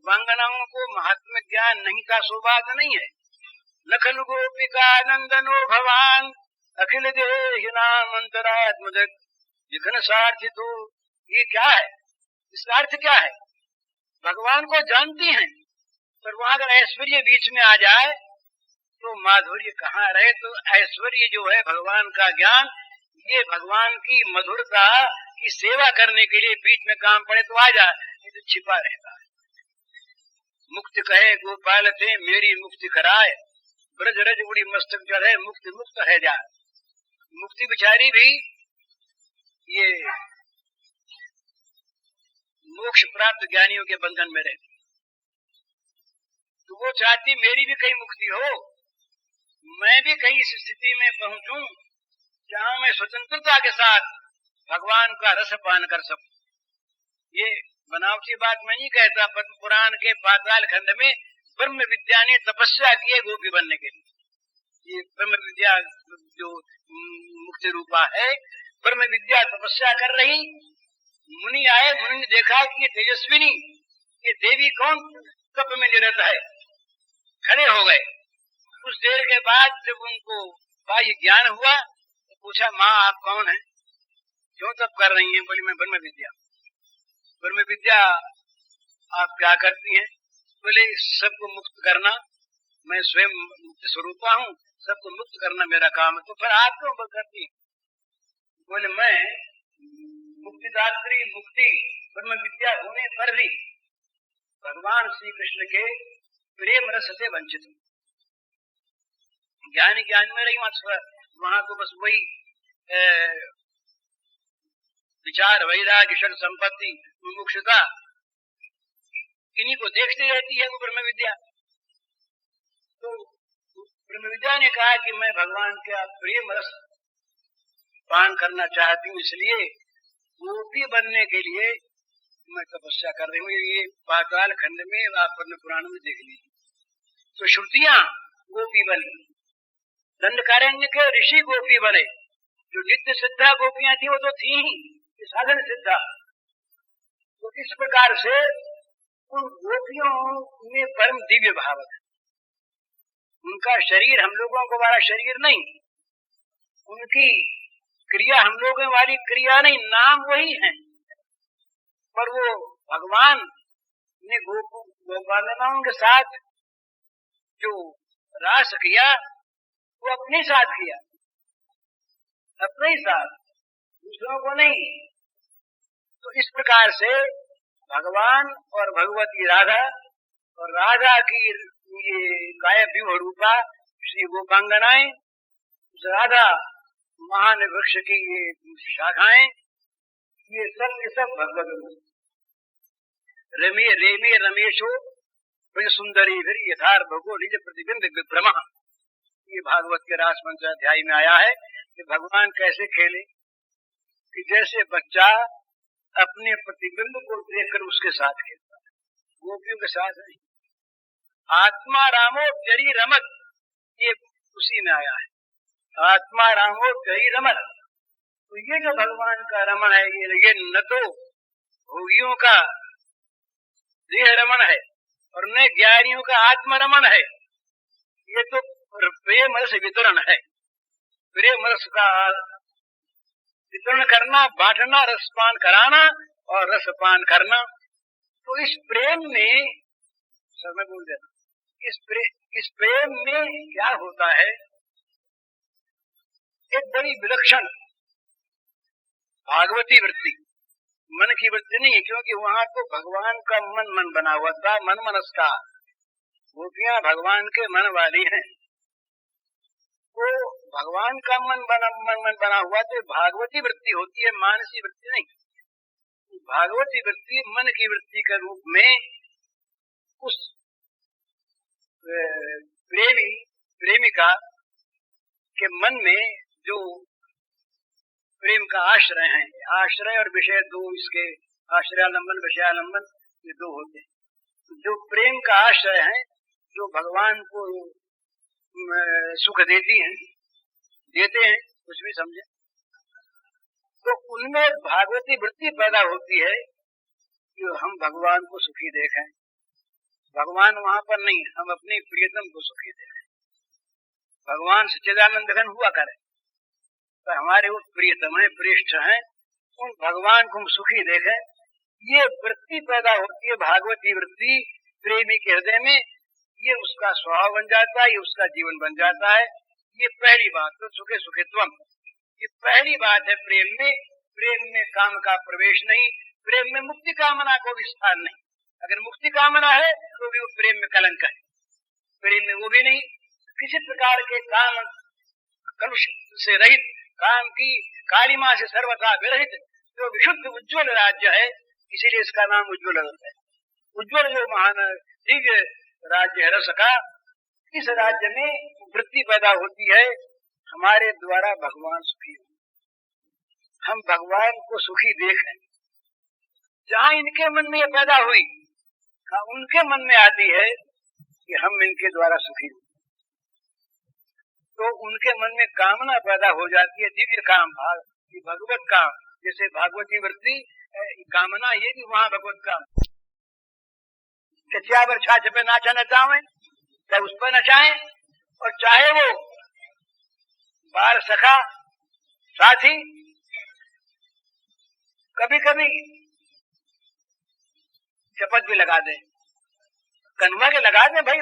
वंगनाओं को महात्म ज्ञान नहीं था, सो बात नहीं है। लखन गोपिका नंदनो भवान अखिल देहिनाम अंतरात्मजग लिखन सार्थितो, ये क्या है? इसका अर्थ क्या है? भगवान को जानती हैं, पर वहां अगर ऐश्वर्य बीच में आ जाए तो माधुर्य कहाँ रहे। तो ऐश्वर्य जो है भगवान का ज्ञान, ये भगवान की मधुरता की सेवा करने के लिए बीच में काम पड़े तो आ जाए, ये तो छिपा रहता है। मुक्ति कहे गोपाल थे मेरी मुक्ति कराए, ब्रज रज उड़ी मस्तक जल है मुक्ति मुक्त है जा। मुक्ति बिचारी भी ये मोक्ष प्राप्त ज्ञानियों के बंधन में रहती, तो वो चाहती मेरी भी कहीं मुक्ति हो, मैं भी कहीं इस स्थिति में पहुंचूं जहां मैं स्वतंत्रता के साथ भगवान का रस पान कर सकूं। ये बनावटी बात मैं नहीं कहता। पद्म पुराण के पाताल खंड में ब्रह्म विद्या ने तपस्या की है गोपी बनने के लिए। ये ब्रह्म विद्या जो मुक्ति रूपा है, ब्रह्म विद्या तपस्या कर रही, मुनि आए, मुनि ने देखा कि ये तेजस्विनी, ये देवी कौन तप में निरत है, खड़े हो गए। कुछ देर के बाद जब उनको बाह्य ज्ञान हुआ तो पूछा माँ आप कौन है, क्यों तप कर रही हैं? बोली मैं ब्रह्म विद्या। ब्रह्म विद्या आप क्या करती हैं? बोले सबको मुक्त करना, मैं स्वयं मुक्त स्वरूपा हूँ, सबको मुक्त करना मेरा काम है। तो फिर आप क्यों करती हैं? बोले मैं मुक्तिदात्री, मुक्ति ब्रह्म विद्या होने पर भी भगवान श्री कृष्ण के प्रेम रस से वंचित हूँ। ज्ञान ज्ञान में रही वहां तो बस वही विचार, वैराग्य, षड संपत्ति, मुमुक्षुता, इन्हीं को देखती रहती है वो ब्रह्म विद्या। तो ब्रह्म विद्या ने कहा कि मैं भगवान का प्रेम रस पान करना चाहती हूँ, इसलिए गोपी बनने के लिए मैं तपस्या कर रही हूँ। ये पाताल खंड में आप पुराण में देख लीजिए। तो श्रुतियां गोपी बनी, दंडकारण्य के ऋषि गोपी बने, जो नित्य सिद्धा गोपियां थी वो तो थी ही साधन सिद्धा। तो इस प्रकार से उन गोपियों में परम दिव्य भाव है। उनका शरीर हम लोगों को वाला शरीर नहीं, उनकी क्रिया हम लोगों वाली क्रिया नहीं, नाम वही है, पर वो भगवान ने गोपालनाओं के साथ जो रास किया वो अपने साथ किया, अपने ही साथ, दूसरों को नहीं। तो इस प्रकार से भगवान और भगवती राधा और राधा की ये गाय व्यूह रूपा श्री गोपांगनाएं, राधा महान वृक्ष की ये शाखाएं, ये सब भगवत रमे रेमे रमेशो ब्रज सुंदरी फिर यथार भगो निज प्रतिबिंब विभ्रमा। ये भागवत के रास पंचाध्याय में आया है कि भगवान कैसे खेले, कि जैसे बच्चा अपने प्रतिबिंब को देखकर उसके साथ खेलता है, गोपियों के साथ नहीं। आत्मा रामो जरी रमत, ये उसी में आया है, आत्मा रामो जरी रमत। तो ये जो भगवान का रमण है, ये न तो भोगियों का देह रमण है और न ज्ञानियों का आत्म रमण है। ये तो प्रेम रस वितरण है। प्रेम रस का वितरण करना, बांटना, रसपान कराना और रसपान करना। तो इस प्रेम में, सर मैं बोल देता, इस प्रेम में क्या होता है, एक बड़ी विलक्षण भागवती वृत्ति, मन की वृत्ति नहीं है, क्योंकि वहां तो भगवान का मन बना हुआ था, मन मनस्का। गोपियां भगवान के मन वाली हैं, तो भगवान का मन बना हुआ तो भागवती वृत्ति होती है, मानसी वृत्ति नहीं। भागवती वृत्ति मन की वृत्ति के रूप में उस प्रेमिका के मन में जो प्रेम का आश्रय है, आश्रय और विषय दो, इसके आश्रयालंबन विषयालंबन ये दो होते हैं। जो प्रेम का आश्रय है, जो भगवान को सुख देते हैं, कुछ भी समझे, तो उनमें भागवती वृत्ति पैदा होती है कि हम भगवान को सुखी देखें। भगवान वहां पर नहीं, हम अपने प्रियतम को सुखी देखें। भगवान सच्चिदानंद घन हुआ करे तो हमारे वो प्रियतम है, प्रेष्ठ है, उन भगवान को हम सुखी देखें। ये वृत्ति पैदा होती है, भागवती वृत्ति प्रेमी के हृदय में। ये उसका स्वभाव बन जाता है, ये उसका जीवन बन जाता है। ये पहली बात, तो सुखे सुखित्वम, ये पहली बात है प्रेम में। प्रेम में काम का प्रवेश नहीं, प्रेम में मुक्ति कामना को भी स्थान नहीं। अगर मुक्ति कामना है तो भी वो प्रेम में कलंक है, प्रेम में वो भी नहीं। किसी प्रकार के काम कलुष से रहित, काम की कालिमा से सर्वथा विरहित जो विशुद्ध उज्ज्वल राज्य है, इसीलिए इसका नाम उज्ज्वल रस है। उज्ज्वल जो महान दिव्य राज्य है रस का, इस राज्य में वृत्ति पैदा होती है हमारे द्वारा भगवान सुखी हो, हम भगवान को सुखी देखें। जहाँ इनके मन में ये पैदा हुई, उनके मन में आती है कि हम इनके द्वारा सुखी हो, तो उनके मन में कामना पैदा हो जाती है, दिव्य काम, भगवत काम। जैसे भागवती वृत्ति कामना, ये भी वहाँ भगवत काम। कचिया पर छाछ पे नाचा नचावे, चाहे उस पर नचाए, और चाहे वो बार सखा साथी कभी कभी शपथ भी लगा दे, कन्वा के लगा दे, भाई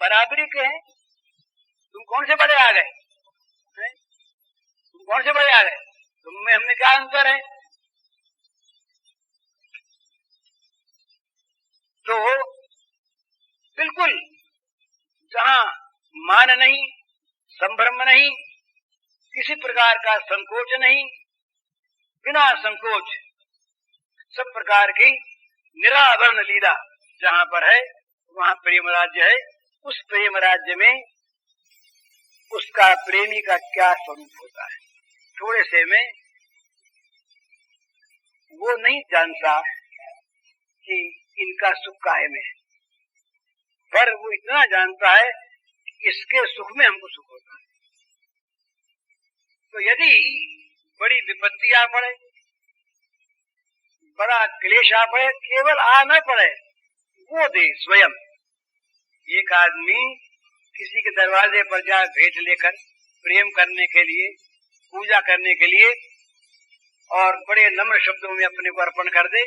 बराबरी के हैं, तुम कौन से बड़े आ गए, तुम कौन से बड़े आ गए, तुम में हमने क्या अंतर है। तो बिल्कुल जहां मान नहीं, संभ्रम नहीं, किसी प्रकार का संकोच नहीं, बिना संकोच सब प्रकार की निरावरण लीला जहां पर है, वहां प्रेम राज्य है। उस प्रेम राज्य में उसका प्रेमी का क्या स्वरूप होता है, थोड़े से में वो नहीं जानता कि इनका सुख काहे में है, पर वो इतना जानता है कि इसके सुख में हमको सुख होता है। तो यदि बड़ी विपत्ति आ पड़े, बड़ा क्लेश आ पड़े, केवल आ न पड़े, वो दे स्वयं। एक आदमी किसी के दरवाजे पर जाए भेंट लेकर, प्रेम करने के लिए, पूजा करने के लिए, और बड़े नम्र शब्दों में अपने को अर्पण कर दे,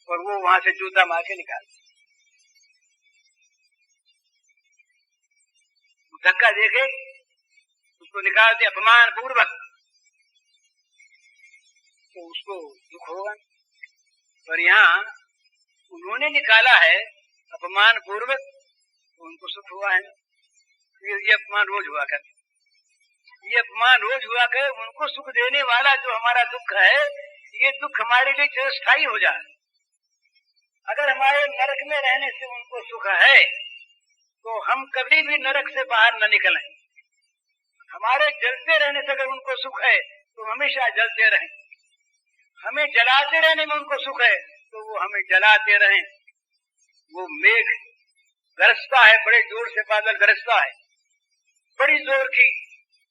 और वो वहां से जूता मार के निकाल दे, धक्का देके उसको निकाल दे अपमान पूर्वक, तो उसको दुख होगा। पर यहाँ उन्होंने निकाला है अपमान पूर्वक, तो उनको सुख हुआ है। ये अपमान रोज हुआ कर, ये अपमान रोज हुआ कर, उनको सुख देने वाला जो हमारा दुख है, ये दुख हमारे लिए चिरस्थायी हो जाए। अगर हमारे नरक में रहने से उनको सुख है, तो हम कभी भी नरक से बाहर न निकलें। हमारे जलते रहने से अगर उनको सुख है, तो हमेशा जलते रहें। हमें जलाते रहने में उनको सुख है, तो वो हमें जलाते रहें। वो मेघ गरजता है, बड़े जोर से बादल गरजता है, बड़ी जोर की,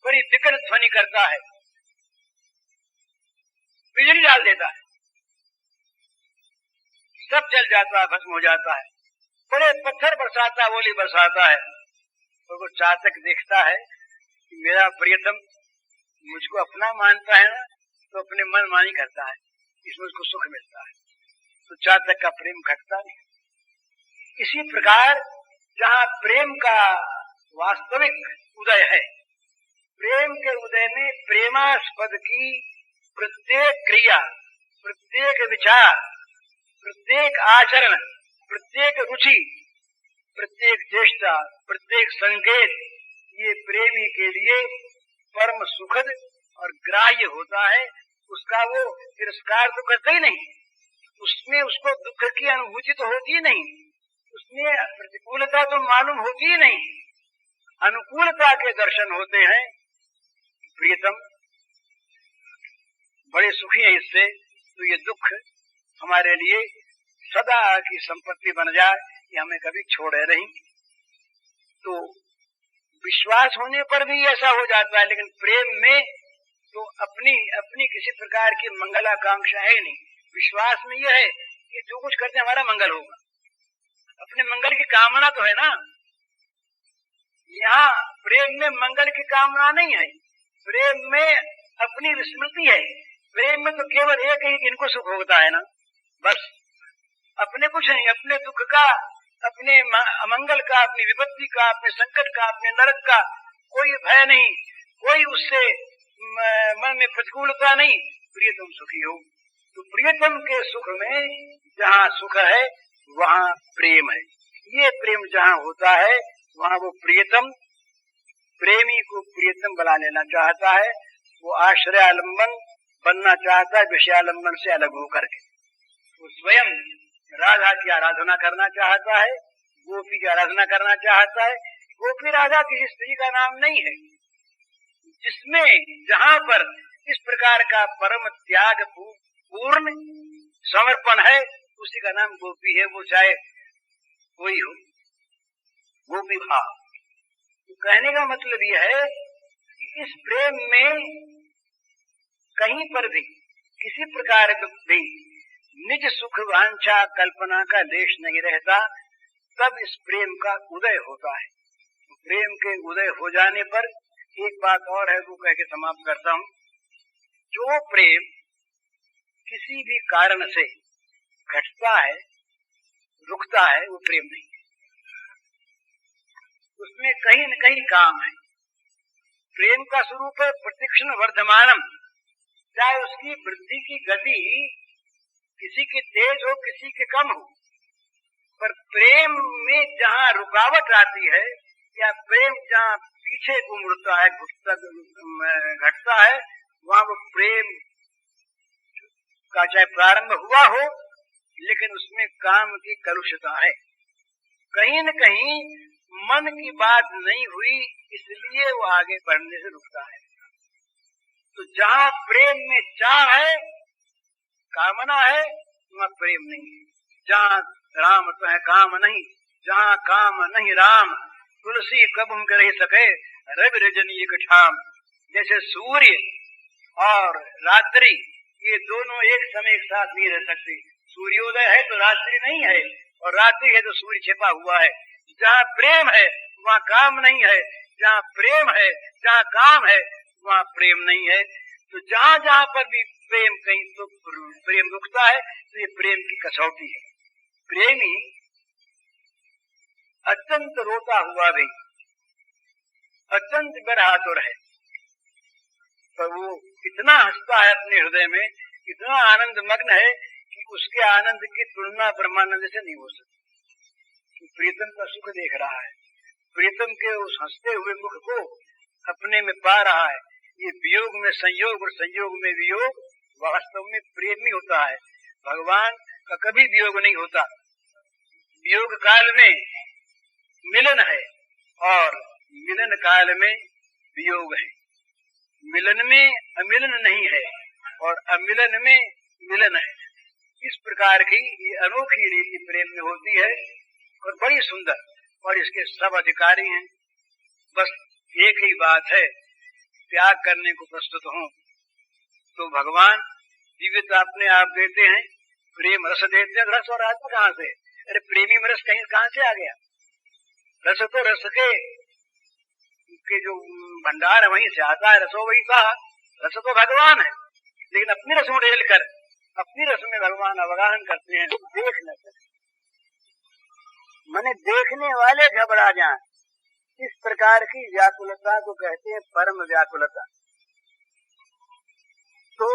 बड़ी विकट ध्वनि करता है, बिजली डाल देता है, सब जल जाता है, भस्म हो जाता है। बड़े पत्थर बरसाता है, ओली बरसाता है, और वो चातक देखता है कि मेरा प्रियतम मुझको अपना मानता है ना, तो अपने मन मानी करता है, इसमें उसको सुख मिलता है, तो चातक का प्रेम घटता नहीं। इसी प्रकार जहाँ प्रेम का वास्तविक उदय है, प्रेम के उदय में प्रेमास्पद की प्रत्येक क्रिया, प्रत्येक विचार, प्रत्येक आचरण, प्रत्येक रुचि, प्रत्येक चेष्टा, प्रत्येक संकेत ये प्रेमी के लिए परम सुखद और ग्राह्य होता है। उसका वो तिरस्कार तो करता ही नहीं, उसमें उसको दुख की अनुभूति तो होती ही नहीं, उसमें प्रतिकूलता तो मालूम होती ही नहीं, अनुकूलता के दर्शन होते हैं। प्रियतम बड़े सुखी हैं इससे, तो ये दुख हमारे लिए सदा की संपत्ति बन जाए, ये हमें कभी छोड़े नहीं। तो विश्वास होने पर भी ऐसा हो जाता है, लेकिन प्रेम में तो अपनी किसी प्रकार की मंगलाकांक्षा है नहीं। विश्वास में यह है कि जो कुछ करते हमारा मंगल होगा, अपने मंगल की कामना तो है ना। यहाँ प्रेम में मंगल की कामना नहीं है, प्रेम में अपनी विस्मृति है। प्रेम में तो केवल एक ही कि इनको सुख होता है ना, बस। अपने कुछ नहीं, अपने दुख का, अपने अमंगल का, अपनी विपत्ति का, अपने संकट का, अपने नरक का कोई भय नहीं, कोई उससे मन में प्रतिकूलता नहीं। प्रियतम सुखी हो, तो प्रियतम के सुख में जहाँ सुख है वहाँ प्रेम है। ये प्रेम जहाँ होता है वहाँ वो प्रियतम, प्रेमी को प्रियतम बना लेना चाहता है, वो आश्रयालंबन बनना चाहता है विषयालंबन से अलग होकर के। वो स्वयं राधा की आराधना करना चाहता है, गोपी की आराधना करना चाहता है। गोपी राधा किसी स्त्री का नाम नहीं है। जिसमें जहाँ पर इस प्रकार का परम त्याग पूर्ण समर्पण है, उसी का नाम गोपी है, वो चाहे कोई हो, गोपी भाव। तो कहने का मतलब यह है कि इस प्रेम में कहीं पर भी किसी प्रकार भी निज सुख वांछा कल्पना का लेश नहीं रहता, तब इस प्रेम का उदय होता है। प्रेम के उदय हो जाने पर एक बात और है, वो कह के समाप्त करता हूँ। जो प्रेम किसी भी कारण से घटता है, रुकता है, वो प्रेम नहीं है, उसमें कहीं न कहीं काम है। प्रेम का स्वरूप है प्रतिक्षण वर्धमानम, चाहे उसकी वृद्धि की गति किसी की तेज हो किसी की कम हो, पर प्रेम में जहाँ रुकावट आती है या प्रेम जहाँ पीछे को मुड़ता है, घटता है, वहाँ वो प्रेम का चाहे प्रारंभ हुआ हो, लेकिन उसमें काम की कलुषता है। कहीं न कहीं मन की बात नहीं हुई, इसलिए वो आगे बढ़ने से रुकता है। तो जहाँ प्रेम में चाह है, कामना है, वहाँ प्रेम नहीं है। जहाँ राम तो है काम नहीं, जहाँ काम नहीं राम, तुलसी कब हम कर ही सके रवि रजनी एक ठाम। जैसे सूर्य और रात्रि ये दोनों एक समय एक साथ नहीं रह सकते। सूर्योदय है तो रात्रि नहीं है, और रात्रि है तो सूर्य छिपा हुआ है। जहाँ प्रेम है वहाँ काम नहीं है, जहाँ प्रेम है, जहाँ काम है, वहाँ प्रेम नहीं है। तो जहाँ जहाँ पर भी प्रेम कहीं तो प्रेम रुकता है, तो ये प्रेम की कसौटी है। प्रेमी अत्यंत रोता हुआ भी अत्यंत बरहातुर है, पर वो इतना हंसता है अपने हृदय में, इतना आनंद मग्न है कि उसके आनंद की तुलना ब्रह्मानंद से नहीं हो सकती। प्रीतम का सुख देख रहा है, प्रीतम के उस हंसते हुए मुख को अपने में पा रहा है। ये वियोग में संयोग और संयोग में वियोग वास्तव में प्रेम ही होता है। भगवान का कभी वियोग नहीं होता। वियोग काल में मिलन है और मिलन काल में वियोग है। मिलन में अमिलन नहीं है और अमिलन में मिलन है। इस प्रकार की ये अनोखी रीति प्रेम में होती है और बड़ी सुंदर, और इसके सब अधिकारी हैं। बस एक ही बात है, त्याग करने को प्रस्तुत हों तो भगवान दिव्यता अपने आप देते हैं, प्रेम रस देते हैं। रस और आत्मा कहाँ से? अरे प्रेमी में रस कहाँ से आ गया? रस तो रस के जो भंडार है वहीं से आता है, रसो वही कहा। रस तो भगवान है, लेकिन अपनी रस में डेल कर अपनी रस में भगवान अवगाहन करते हैं। देख न सके मने देखने वाले घबरा जाएं। इस प्रकार की व्याकुलता को कहते हैं परम व्याकुलता। तो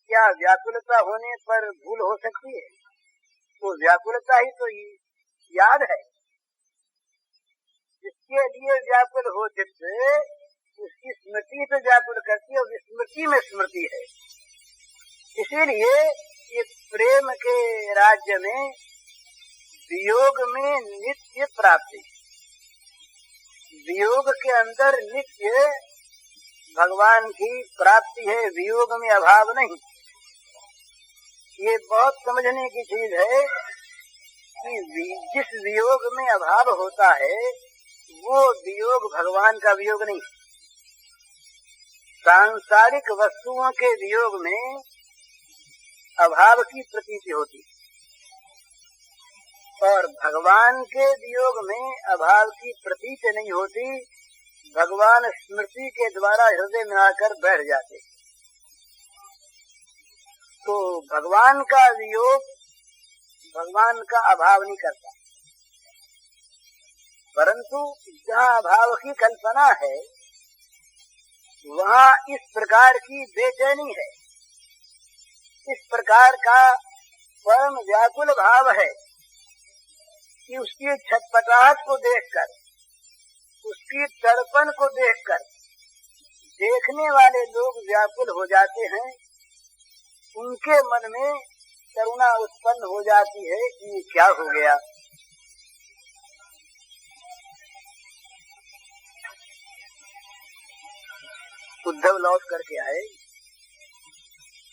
क्या व्याकुलता होने पर भूल हो सकती है? तो व्याकुलता ही तो याद है। जिसके लिए व्याकुल हो चित्त उसकी स्मृति तो व्याकुल करती है, और विस्मृति में स्मृति है। इसीलिए ये प्रेम के राज्य में वियोग में नित्य प्राप्ति, वियोग के अंदर नित्य भगवान की प्राप्ति है, वियोग में अभाव नहीं। ये बहुत समझने की चीज है कि जिस वियोग में अभाव होता है वो वियोग भगवान का वियोग नहीं। सांसारिक वस्तुओं के वियोग में अभाव की प्रतीति होती, और भगवान के वियोग में अभाव की प्रतीति नहीं होती। भगवान स्मृति के द्वारा हृदय में आकर बैठ जाते। तो भगवान का वियोग भगवान का अभाव नहीं करता, परंतु जहाँ अभाव की कल्पना है वहाँ इस प्रकार की बेचैनी है, इस प्रकार का परम व्याकुल भाव है कि उसकी छटपटाहट को देखकर, उसकी तड़पन को देखकर देखने वाले लोग व्याकुल हो जाते हैं। उनके मन में करुणा उत्पन्न हो जाती है कि क्या हो गया। उद्धव लौट करके आए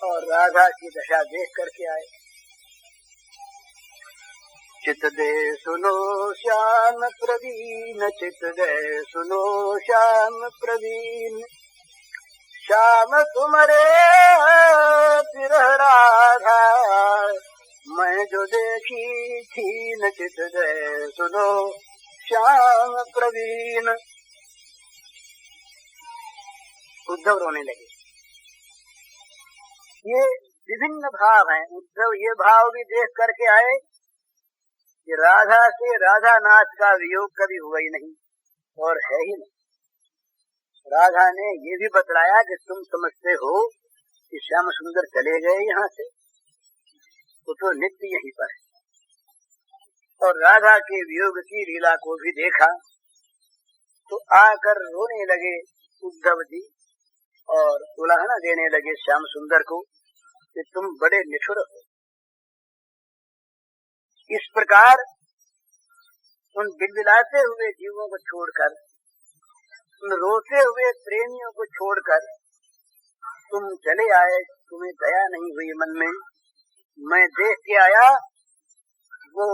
और राधा की दशा देख करके आए। चित दे सुनो श्याम प्रवीण, चित दे सुनो श्याम प्रवीण, श्याम तुम्हारे विरह राधा मैं जो देखी थी न। चित दे सुनो श्याम प्रवीण। उद्धव रोने लगे। ये विभिन्न भाव हैं। उद्धव ये भाव भी देख करके आए कि राधा से राधा नाथ का वियोग कभी हुआ ही नहीं और है ही नहीं। राधा ने ये भी बतलाया कि तुम समझते हो कि श्याम सुंदर चले गए यहाँ से, तो नित्य यहीं पर है। और राधा के वियोग की लीला को भी देखा तो आकर रोने लगे उद्धव जी और उलाहना देने लगे श्याम सुंदर को कि तुम बड़े निठुर हो। इस प्रकार उन बिलबिलाते हुए जीवों को छोड़कर, उन रोते हुए प्रेमियों को छोड़कर तुम चले आए। तुम्हें दया नहीं हुई मन में। मैं देख के आया वो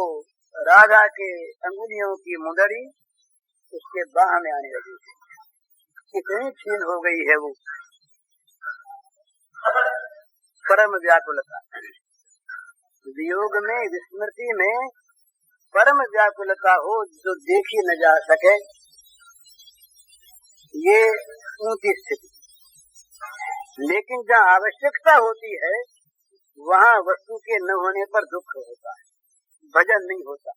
राधा के अंगुलियों की मुंदड़ी उसके बाह में आने लगी थी। कितनी छीन हो गई है वो। परम व्याकुलता, वियोग में विस्मृति में परम व्याकुलता हो जो देखी न जा सके, ये ऊंची स्थिति। लेकिन जहाँ आवश्यकता होती है वहाँ वस्तु के न होने पर दुख होता है, भजन नहीं होता।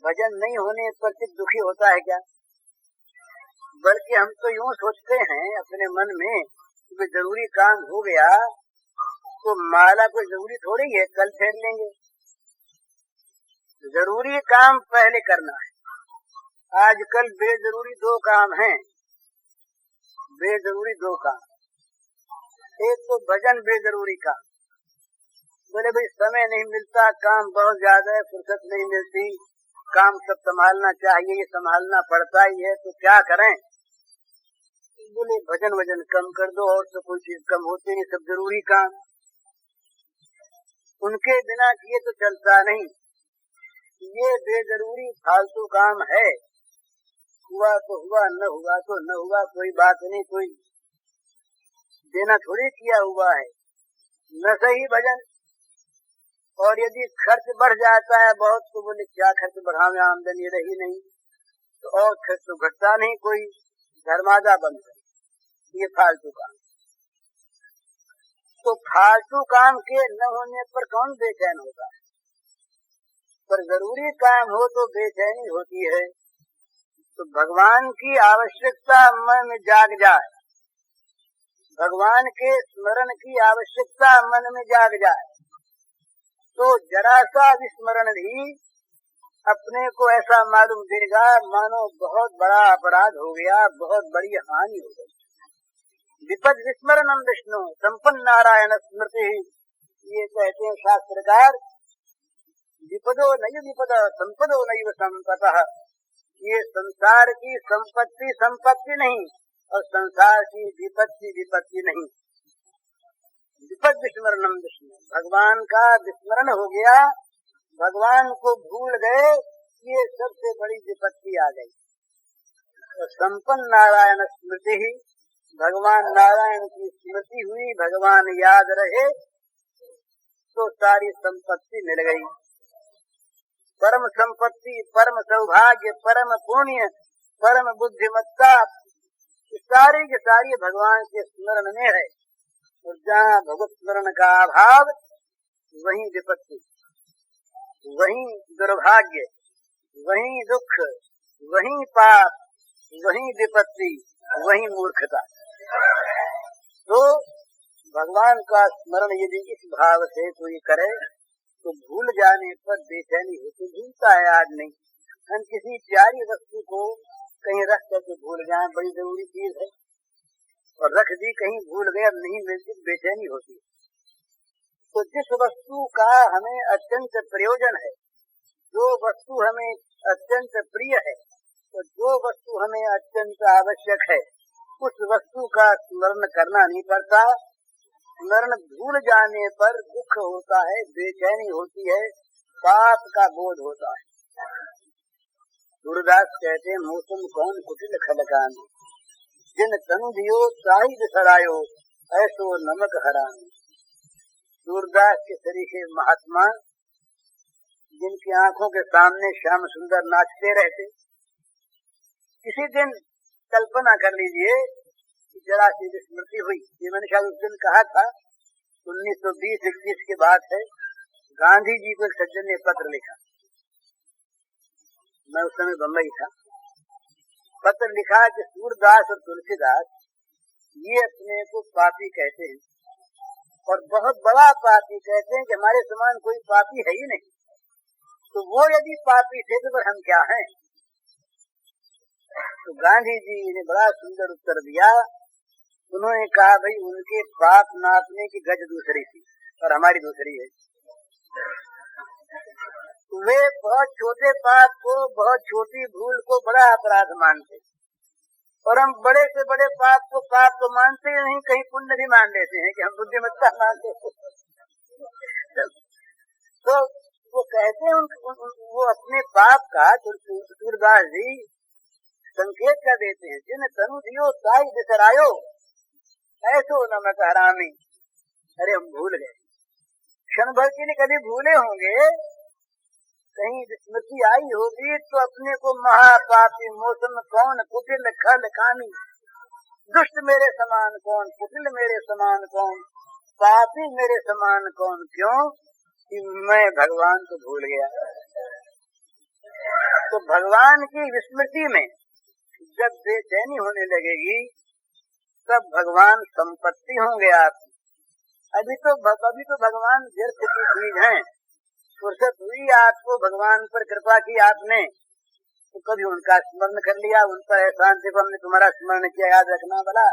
भजन नहीं होने पर सिर्फ दुखी होता है क्या? बल्कि हम तो यूँ सोचते हैं अपने मन में कि जरूरी काम हो गया तो माला कोई जरूरी थोड़ी है, कल फेर लेंगे। जरूरी काम पहले करना है। आजकल बेजरूरी दो काम हैं, बेजरूरी दो काम। एक तो भजन बेजरूरी का, बोले भाई समय नहीं मिलता, काम बहुत ज्यादा है, फुर्सत नहीं मिलती, काम सब संभालना चाहिए, ये संभालना पड़ता ही है, तो क्या करें? बोले भजन वजन कम कर दो, और तो कोई चीज कम होती नहीं, सब जरूरी काम। उनके बिना किए तो चलता नहीं। ये बेजरूरी फालतू काम है। हुआ तो हुआ, न हुआ तो न हुआ, कोई बात नहीं, कोई देना थोड़ी किया हुआ है। न सही भजन। और यदि खर्च बढ़ जाता है बहुत तो बोले क्या खर्च बढ़ावे, आमदनी रही नहीं तो और खर्च तो घटता नहीं, कोई धर्मादा बन गए। ये फालतू काम। तो फालतू काम के न होने पर कौन बेचैन होगा, पर जरूरी काम हो तो बेचैनी होती है। तो भगवान की आवश्यकता मन में जाग जाए, भगवान के स्मरण की आवश्यकता मन में जाग जाए तो जरा सा विस्मरण भी अपने को ऐसा मालूम देगा मानो बहुत बड़ा अपराध हो गया, बहुत बड़ी हानि हो गई। विपद विस्मरणम विष्णु संपन्न नारायण स्मृति, ये कहते हैं शास्त्रकार। विपदो नैव विपद संपदो नैव संपतः, ये संसार की संपत्ति संपत्ति नहीं और संसार की विपत्ति विपत्ति नहीं। विपद विस्मरणम विष्णु, भगवान का विस्मरण हो गया, भगवान को भूल गए, ये सबसे बड़ी विपत्ति आ गई। तो संपन्न नारायण स्मृति, भगवान नारायण की स्मृति हुई, भगवान याद रहे तो सारी संपत्ति मिल गई। परम संपत्ति, परम सौभाग्य, परम पुण्य, परम बुद्धिमत्ता सारी की सारी भगवान के स्मरण में है। और जहाँ भगवत स्मरण का अभाव वहीं विपत्ति, वहीं दुर्भाग्य, वहीं दुख, वहीं पाप, वहीं विपत्ति, वहीं मूर्खता। तो भगवान का स्मरण यदि इस भाव से कोई करे तो भूल जाने पर बेचैनी होती। भूलता है आदमी, हम किसी प्यारी वस्तु को कहीं रख करके भूल जाए, बड़ी जरूरी चीज है, और रख दी कहीं भूल गए, अब नहीं मिलती, बेचैनी होती है। तो जिस वस्तु का हमें अत्यंत प्रयोजन है, जो वस्तु हमें अत्यंत प्रिय है, तो जो वस्तु हमें अत्यंत आवश्यक है, उस वस्तु का स्मरण करना नहीं पड़ता। स्मरण भूल जाने पर दुख होता है, बेचैनी होती है, पाप का बोध होता है। सूरदास कहते हैं मौसम कौन कुटिल खलकान, जिन तनु दियो साहिब सरायो ऐसो नमक हरान। सूरदास के तरीके महात्मा जिनकी आंखों के सामने श्याम सुंदर नाचते रहते, किसी दिन कल्पना कर लीजिए जरा सी स्मृति हुई। ये मैंने शायद उस दिन कहा था, 1920-21 की बात है। गांधी जी को एक सज्जन ने पत्र लिखा, मैं उस समय बम्बई था। पत्र लिखा कि सूरदास और तुलसीदास ये अपने को पापी कहते हैं और बहुत बड़ा पापी कहते हैं कि हमारे समान कोई पापी है ही नहीं, तो वो यदि पापी थे तो हम क्या हैं। तो गांधी जी ने बड़ा सुंदर उत्तर दिया। उन्होंने कहा भाई उनके पाप नापने की गज दूसरी थी और हमारी दूसरी है। वे बहुत छोटे पाप को, बहुत छोटी भूल को बड़ा अपराध मानते, और हम बड़े से बड़े पाप को पाप तो मानते ही नहीं, कहीं पुण्य भी मान लेते हैं कि हम बुद्धिमत्ता मानते हैं। तो वो कहते हैं वो अपने पाप का सूरदास जी संकेत कर देते हैं, जिन तनु दियो साई बिसरायो ऐसो नमक हरामी। अरे हम भूल गए, क्षण भर के लिए कभी भूले होंगे, कहीं स्मृति आई होगी तो अपने को महापापी मौसम कौन कुटिल खल कामी, दुष्ट मेरे समान कौन, कुटिल मेरे समान कौन, पापी मेरे समान कौन, क्यों कि मैं भगवान को भूल गया। तो भगवान की विस्मृति में जब बेचैनी होने लगेगी तब भगवान संपत्ति होंगे आप। अभी तो भगवान व्यर्थ की चीज है। फुर्सत हुई आपको, भगवान पर कृपा की आपने, तो कभी उनका स्मरण कर लिया, उन पर एहसान देखो हमने तुम्हारा स्मरण किया, याद रखना भला,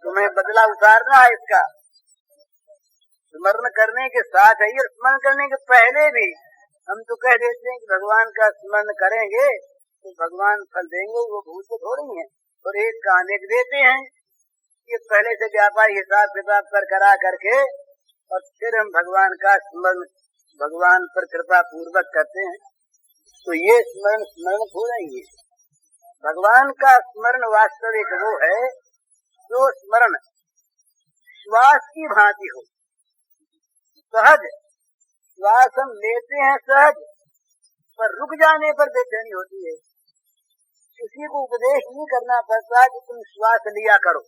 तुम्हें बदला उतारना है इसका। स्मरण करने के साथ ही और स्मरण करने के पहले भी हम तो कह देते हैं कि भगवान का स्मरण करेंगे तो भगवान फल देंगे, वो भूल तो थोड़ी है। और एक का अनेक देते हैं, ये पहले से व्यापार हिसाब किताब कर करा करके और फिर हम भगवान का स्मरण भगवान पर कृपा पूर्वक करते हैं। तो ये स्मरण हो रही है। भगवान का स्मरण वास्तविक वो है जो स्मरण श्वास की भांति हो, सहज, श्वास हम लेते हैं सहज, पर रुक जाने पर बेचैनी होती है। किसी को उपदेश नहीं करना पड़ता कि तुम श्वास लिया करो,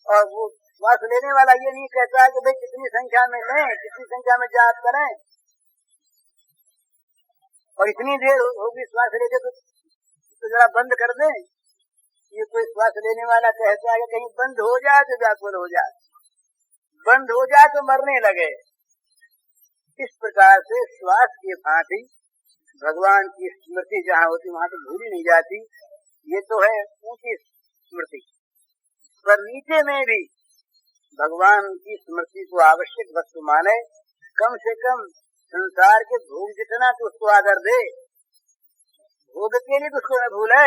और वो श्वास लेने वाला ये नहीं कहता है कि भाई कितनी संख्या में लें, कितनी संख्या में जाप करें, और इतनी देर होगी श्वास लेते तो जरा बंद कर दें। ये कोई श्वास लेने वाला कहता है कि कहीं बंद हो जाए तो व्याकुल हो जाए, बंद हो जाए तो मरने लगे। इस प्रकार से श्वास के भांति भगवान की स्मृति जहाँ होती वहां तो भूली नहीं जाती। ये तो है ऊंची स्मृति, पर नीचे में भी भगवान की स्मृति को आवश्यक वस्तु माने। कम से कम संसार के भोग जितना तो उसको आदर दे, भोग के लिए तो उसको न भूले।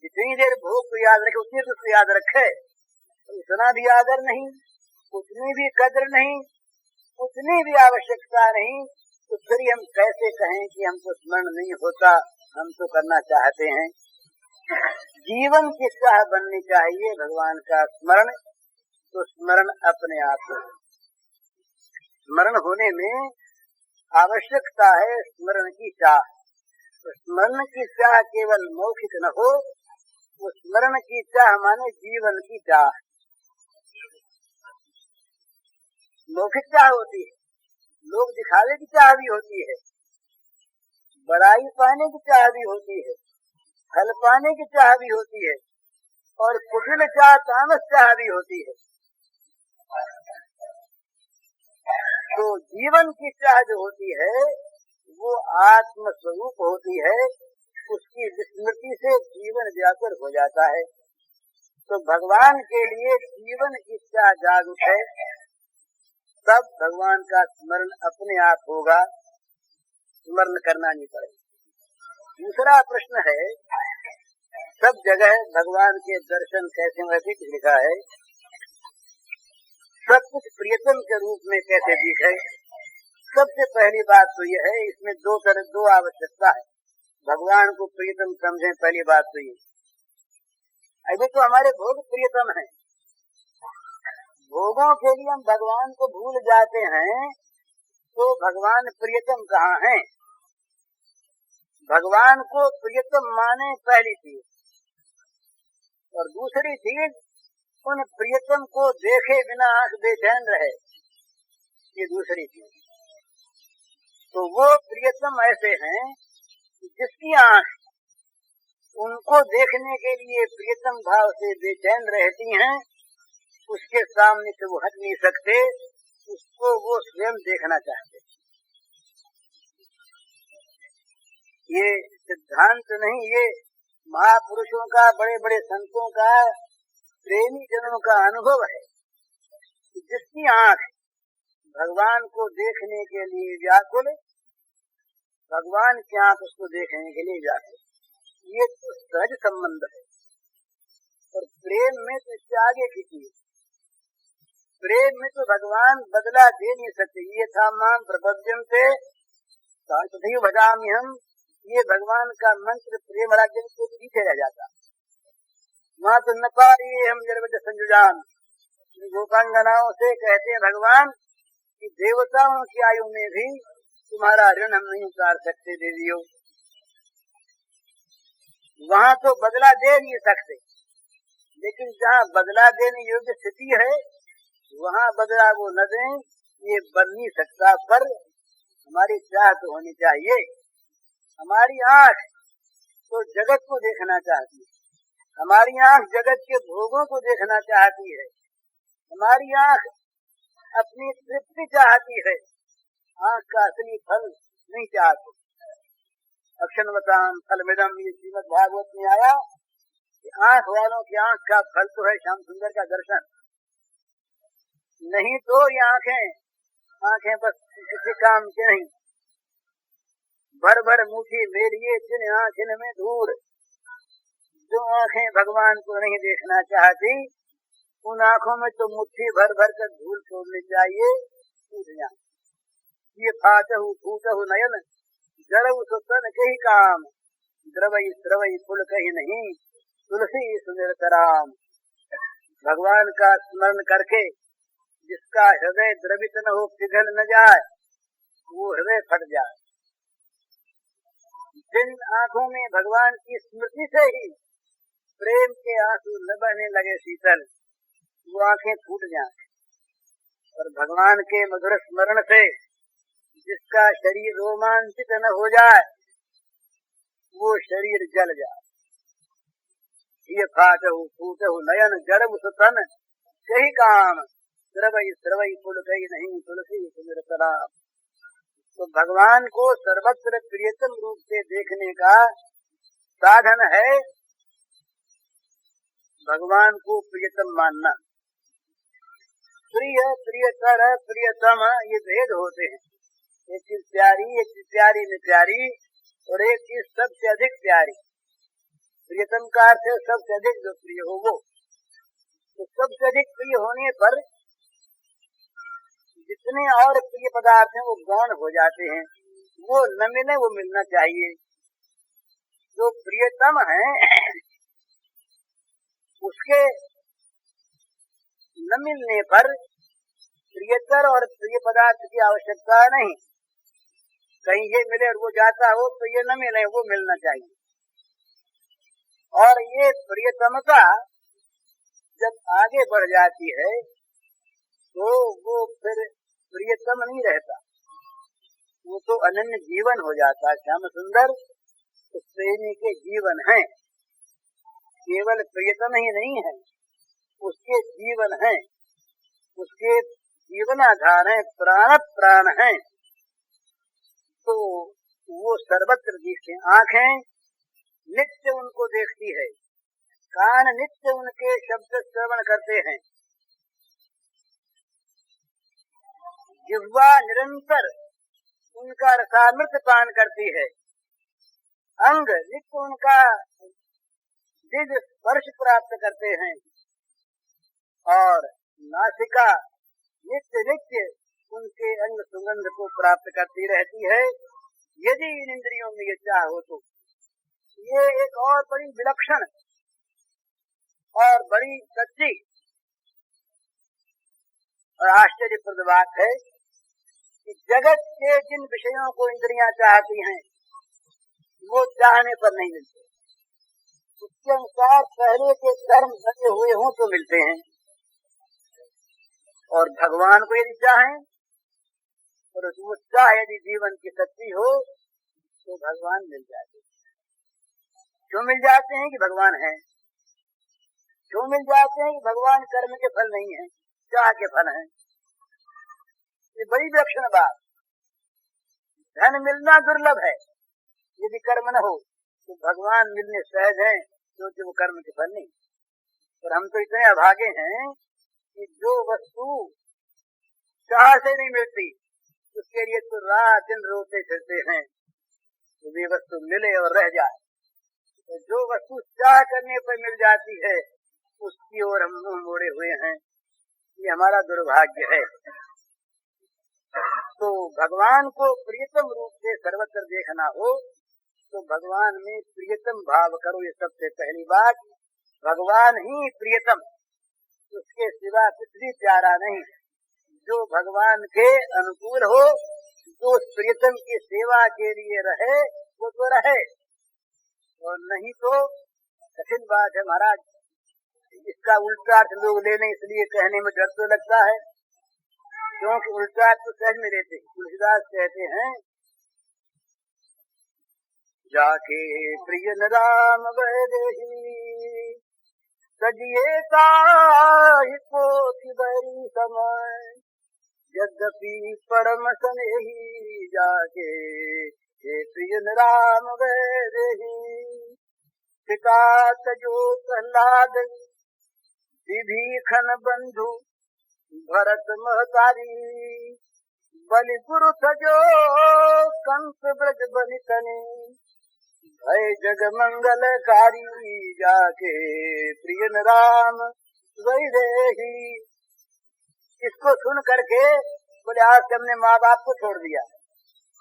जितनी देर भोग को याद रखे उतनी तो उसको याद रखे, उतना भी आदर नहीं, उतनी भी कदर नहीं, उतनी भी आवश्यकता नहीं, तो फिर हम कैसे कहें कि हमको स्मरण नहीं होता, हम तो करना चाहते हैं। जीवन की चाह बननी चाहिए भगवान का स्मरण, तो स्मरण अपने आप हो। स्मरण होने में आवश्यकता है स्मरण की चाह। तो स्मरण की चाह केवल मौखिक न हो, वो स्मरण की चाह माने जीवन की चाह। मौखिक चाह होती है, लोग दिखावे की चाह भी होती है, बड़ाई पाने की चाह भी होती है, फल पाने की चाह भी होती है, और कुटिल चाह तामस चाह भी होती है। तो जीवन की चाह जो होती है वो आत्म स्वरूप होती है, उसकी विस्मृति से जीवन व्याकुल हो जाता है। तो भगवान के लिए जीवन की चाह जाग उठे, तब भगवान का स्मरण अपने आप होगा, स्मरण करना नहीं पड़ेगा। दूसरा प्रश्न है, सब जगह भगवान के दर्शन कैसे अधिक लिखा है, सब कुछ प्रियतम के रूप में कैसे दिखे। सबसे पहली बात तो यह है, इसमें दो आवश्यकता है। भगवान को प्रियतम समझें, पहली बात तो ये। अभी तो हमारे भोग प्रियतम हैं, भोगों के लिए हम भगवान को भूल जाते हैं, तो भगवान प्रियतम कहाँ हैं? भगवान को प्रियतम माने पहली चीज, और दूसरी चीज उन प्रियतम को देखे बिना आंख बेचैन रहे, ये दूसरी चीज। तो वो प्रियतम ऐसे हैं जिसकी आंख उनको देखने के लिए प्रियतम भाव से बेचैन रहती हैं, उसके सामने से वो हट नहीं सकते, उसको वो स्वयं देखना चाहते। ये सिद्धांत नहीं, ये महापुरुषों का, बड़े बड़े संतों का, प्रेमी जनों का अनुभव है। जिसकी आंख भगवान को देखने के लिए व्याकुल, भगवान की आंख उसको देखने के लिए व्याकुल, ये तो सहज संबंध है। और प्रेम में तो इससे आगे की चीज, प्रेम में तो भगवान बदला दे नहीं सकते। ये था माम प्रपद्यन्ते तथैव भजामि हम, ये भगवान का मंत्र प्रेम राज्य को पीछे रह जाता। वहाँ तो न पारिये हम जरवत संजुजान, गोपांगनाओं से कहते हैं भगवान कि देवताओं की आयु में भी तुम्हारा ऋण हम नहीं उतार सकते देवियों। वहाँ तो बदला दे नहीं सकते, लेकिन जहाँ बदला देने योग्य स्थिति है वहाँ बदला वो न दें, ये बन नहीं सकता। पर हमारी चाह तो होनी चाहिए। हमारी आँख तो जगत को देखना चाहती है, हमारी आँख जगत के भोगों को देखना चाहती है, हमारी आँख अपनी तृप्ति चाहती है, आँख का असली फल नहीं चाहती। अक्षणवताम फलमिदम, ये श्रीमद् भागवत में आया कि आँख वालों की आँख का फल तो है श्याम सुंदर का दर्शन। नहीं तो ये आँखें बस किसी काम के नहीं, भर भर मुट्ठी मेलिए जिन आँखिन में धूल। जो आँखें भगवान को नहीं देखना चाहती, उन आँखों में तो मुट्ठी भर भर कर धूल छोड़नी चाहिए, टूट जाए। ये फाटहु फूटहु नयन जड़ऊ सुतन कही काम, द्रवई स्रवई फुल कही नहीं, तुलसी सुनिरत राम। भगवान का स्मरण करके जिसका हृदय द्रवित न हो, पिघल न जाए, वो हृदय फट जाए। जिन आंखों में भगवान की स्मृति से ही प्रेम के आंसू न बहने लगे शीतल, वो आंखें फूट जाए। और भगवान के मधुर स्मरण से जिसका शरीर रोमांचित न हो जाए, वो शरीर जल जाए। ये फाटहु फूटहु नयन जड़बु सुतन, कही काम स्रवई स्रवई पुल गई नहीं तुलसी सुमिर सलाम। तो भगवान को सर्वत्र प्रियतम रूप से देखने का साधन है भगवान को प्रियतम मानना। प्रिय, प्रियतर, प्रियतम ये भेद होते हैं। एक चीज प्यारी, एक चीज प्यारी में प्यारी, और एक चीज सबसे अधिक प्यारी। प्रियतम का अर्थ है सबसे अधिक जो प्रिय हो वो। तो सबसे अधिक प्रिय होने पर जितने और प्रिय पदार्थ हैं वो गौण हो जाते हैं, वो न मिले वो मिलना चाहिए। जो प्रियतम है उसके न मिलने पर प्रियतर और प्रिय पदार्थ की आवश्यकता नहीं। कहीं ये मिले और वो जाता हो तो ये न मिले वो मिलना चाहिए। और ये प्रियतमता जब आगे बढ़ जाती है तो वो फिर प्रियतम नहीं रहता, वो तो अनन्य जीवन हो जाता है। श्याम सुंदर तो प्रेमी के जीवन है, केवल प्रियतम ही नहीं है, उसके जीवन है, उसके जीवनाधार है, प्राण प्राण है। तो वो सर्वत्र दिखते। आंखें नित्य उनको देखती है, कान नित्य उनके शब्द श्रवण करते हैं, जिह्वा निरंतर उनका रसामृत पान करती है, अंग नित्य उनका दिव्य स्पर्श प्राप्त करते हैं, और नासिका नित्य नित्य उनके अंग सुगंध को प्राप्त करती रहती है। यदि इन इंद्रियों में ये चाह हो तो ये एक और बड़ी विलक्षण और बड़ी सच्ची और आश्चर्यप्रद बात है कि जगत के जिन विषयों को इंद्रियां चाहती हैं वो चाहने पर नहीं मिलते। उसके अनुसार पहले के कर्म बने हुए हों तो मिलते हैं। और भगवान को यदि चाहें और वो चाह यदि जीवन की सच्ची हो तो भगवान मिल जाते हैं। क्यों मिल जाते हैं कि भगवान है। क्यों मिल जाते हैं कि भगवान कर्म के फल नहीं है, चाह के फल हैं। ये बड़ी विलक्षण बात। धन मिलना दुर्लभ है, यदि कर्म न हो तो भगवान मिलने सहज है, क्योंकि वो कर्म के फल नहीं। और हम तो इतने अभागे हैं कि जो वस्तु चाह से नहीं मिलती उसके लिए तो रात दिन रोते फिरते हैं, तो वे वस्तु मिले और रह जाए। तो जो वस्तु चाह करने पर मिल जाती है उसकी ओर हम मुंह मोड़े हुए हैं, ये हमारा दुर्भाग्य है। तो भगवान को प्रियतम रूप से सर्वत्र देखना हो तो भगवान में प्रियतम भाव करो। ये सबसे पहली बात। भगवान ही प्रियतम, उसके सिवा कुछ भी प्यारा नहीं। जो भगवान के अनुकूल हो, जो प्रियतम की सेवा के लिए रहे वो तो रहे, और नहीं तो कठिन बात है महाराज। इसका उल्टा अर्थ लोग ले लें, इसलिए कहने में डर तो लगता है, क्योंकि उल्टा तो सहज में रहते। तुलसीदास कहते हैं, जाके प्रिय राम वैदेही सजिए ताहि कोटि बरी समय, यद्यपि परम स्नेही जाके हे प्रिय राम वैदेही। पिता तजो प्रहलाद विभीषण बंधु भरत महतारी, बलि गुरु तजो कंस ब्रज बनितनि, भय जग मंगलकारी जाके प्रिय राम वैदेही। इसको सुन करके बोले आज से हमने माँ बाप को छोड़ दिया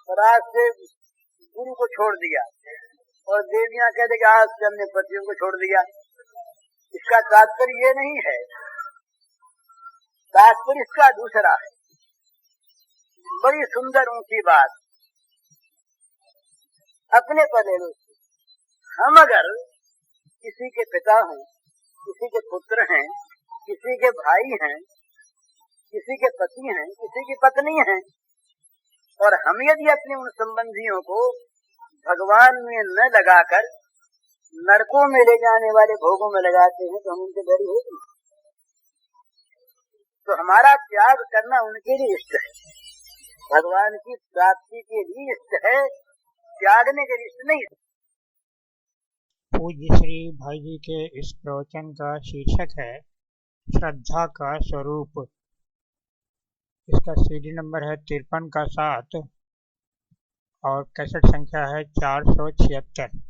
और आज से गुरु को छोड़ दिया, और देवियां कहते कि आज से हमने पतियों को छोड़ दिया। इसका तात्पर्य ये नहीं है, तात्पर्य इसका दूसरा है, बड़ी सुंदर ऊंची बात अपने पर ले लो। हम अगर किसी के पिता हैं, किसी के पुत्र हैं, किसी के भाई हैं, किसी के पति हैं, किसी की पत्नी हैं, और हम यदि अपने उन संबंधियों को भगवान में न लगाकर नरकों में ले जाने वाले भोगों में लगाते हैं, तो हम उनके बैरी होंगे। तो हमारा त्याग करना उनके लिए इष्ट है, भगवान की प्राप्ति के लिए इष्ट है, त्यागने के लिए इष्ट नहीं। पूज्य श्री भाई जी के इस प्रवचन का शीर्षक है श्रद्धा का स्वरूप। इसका सीडी नंबर है 53 का 7 और कैसेट संख्या है 476।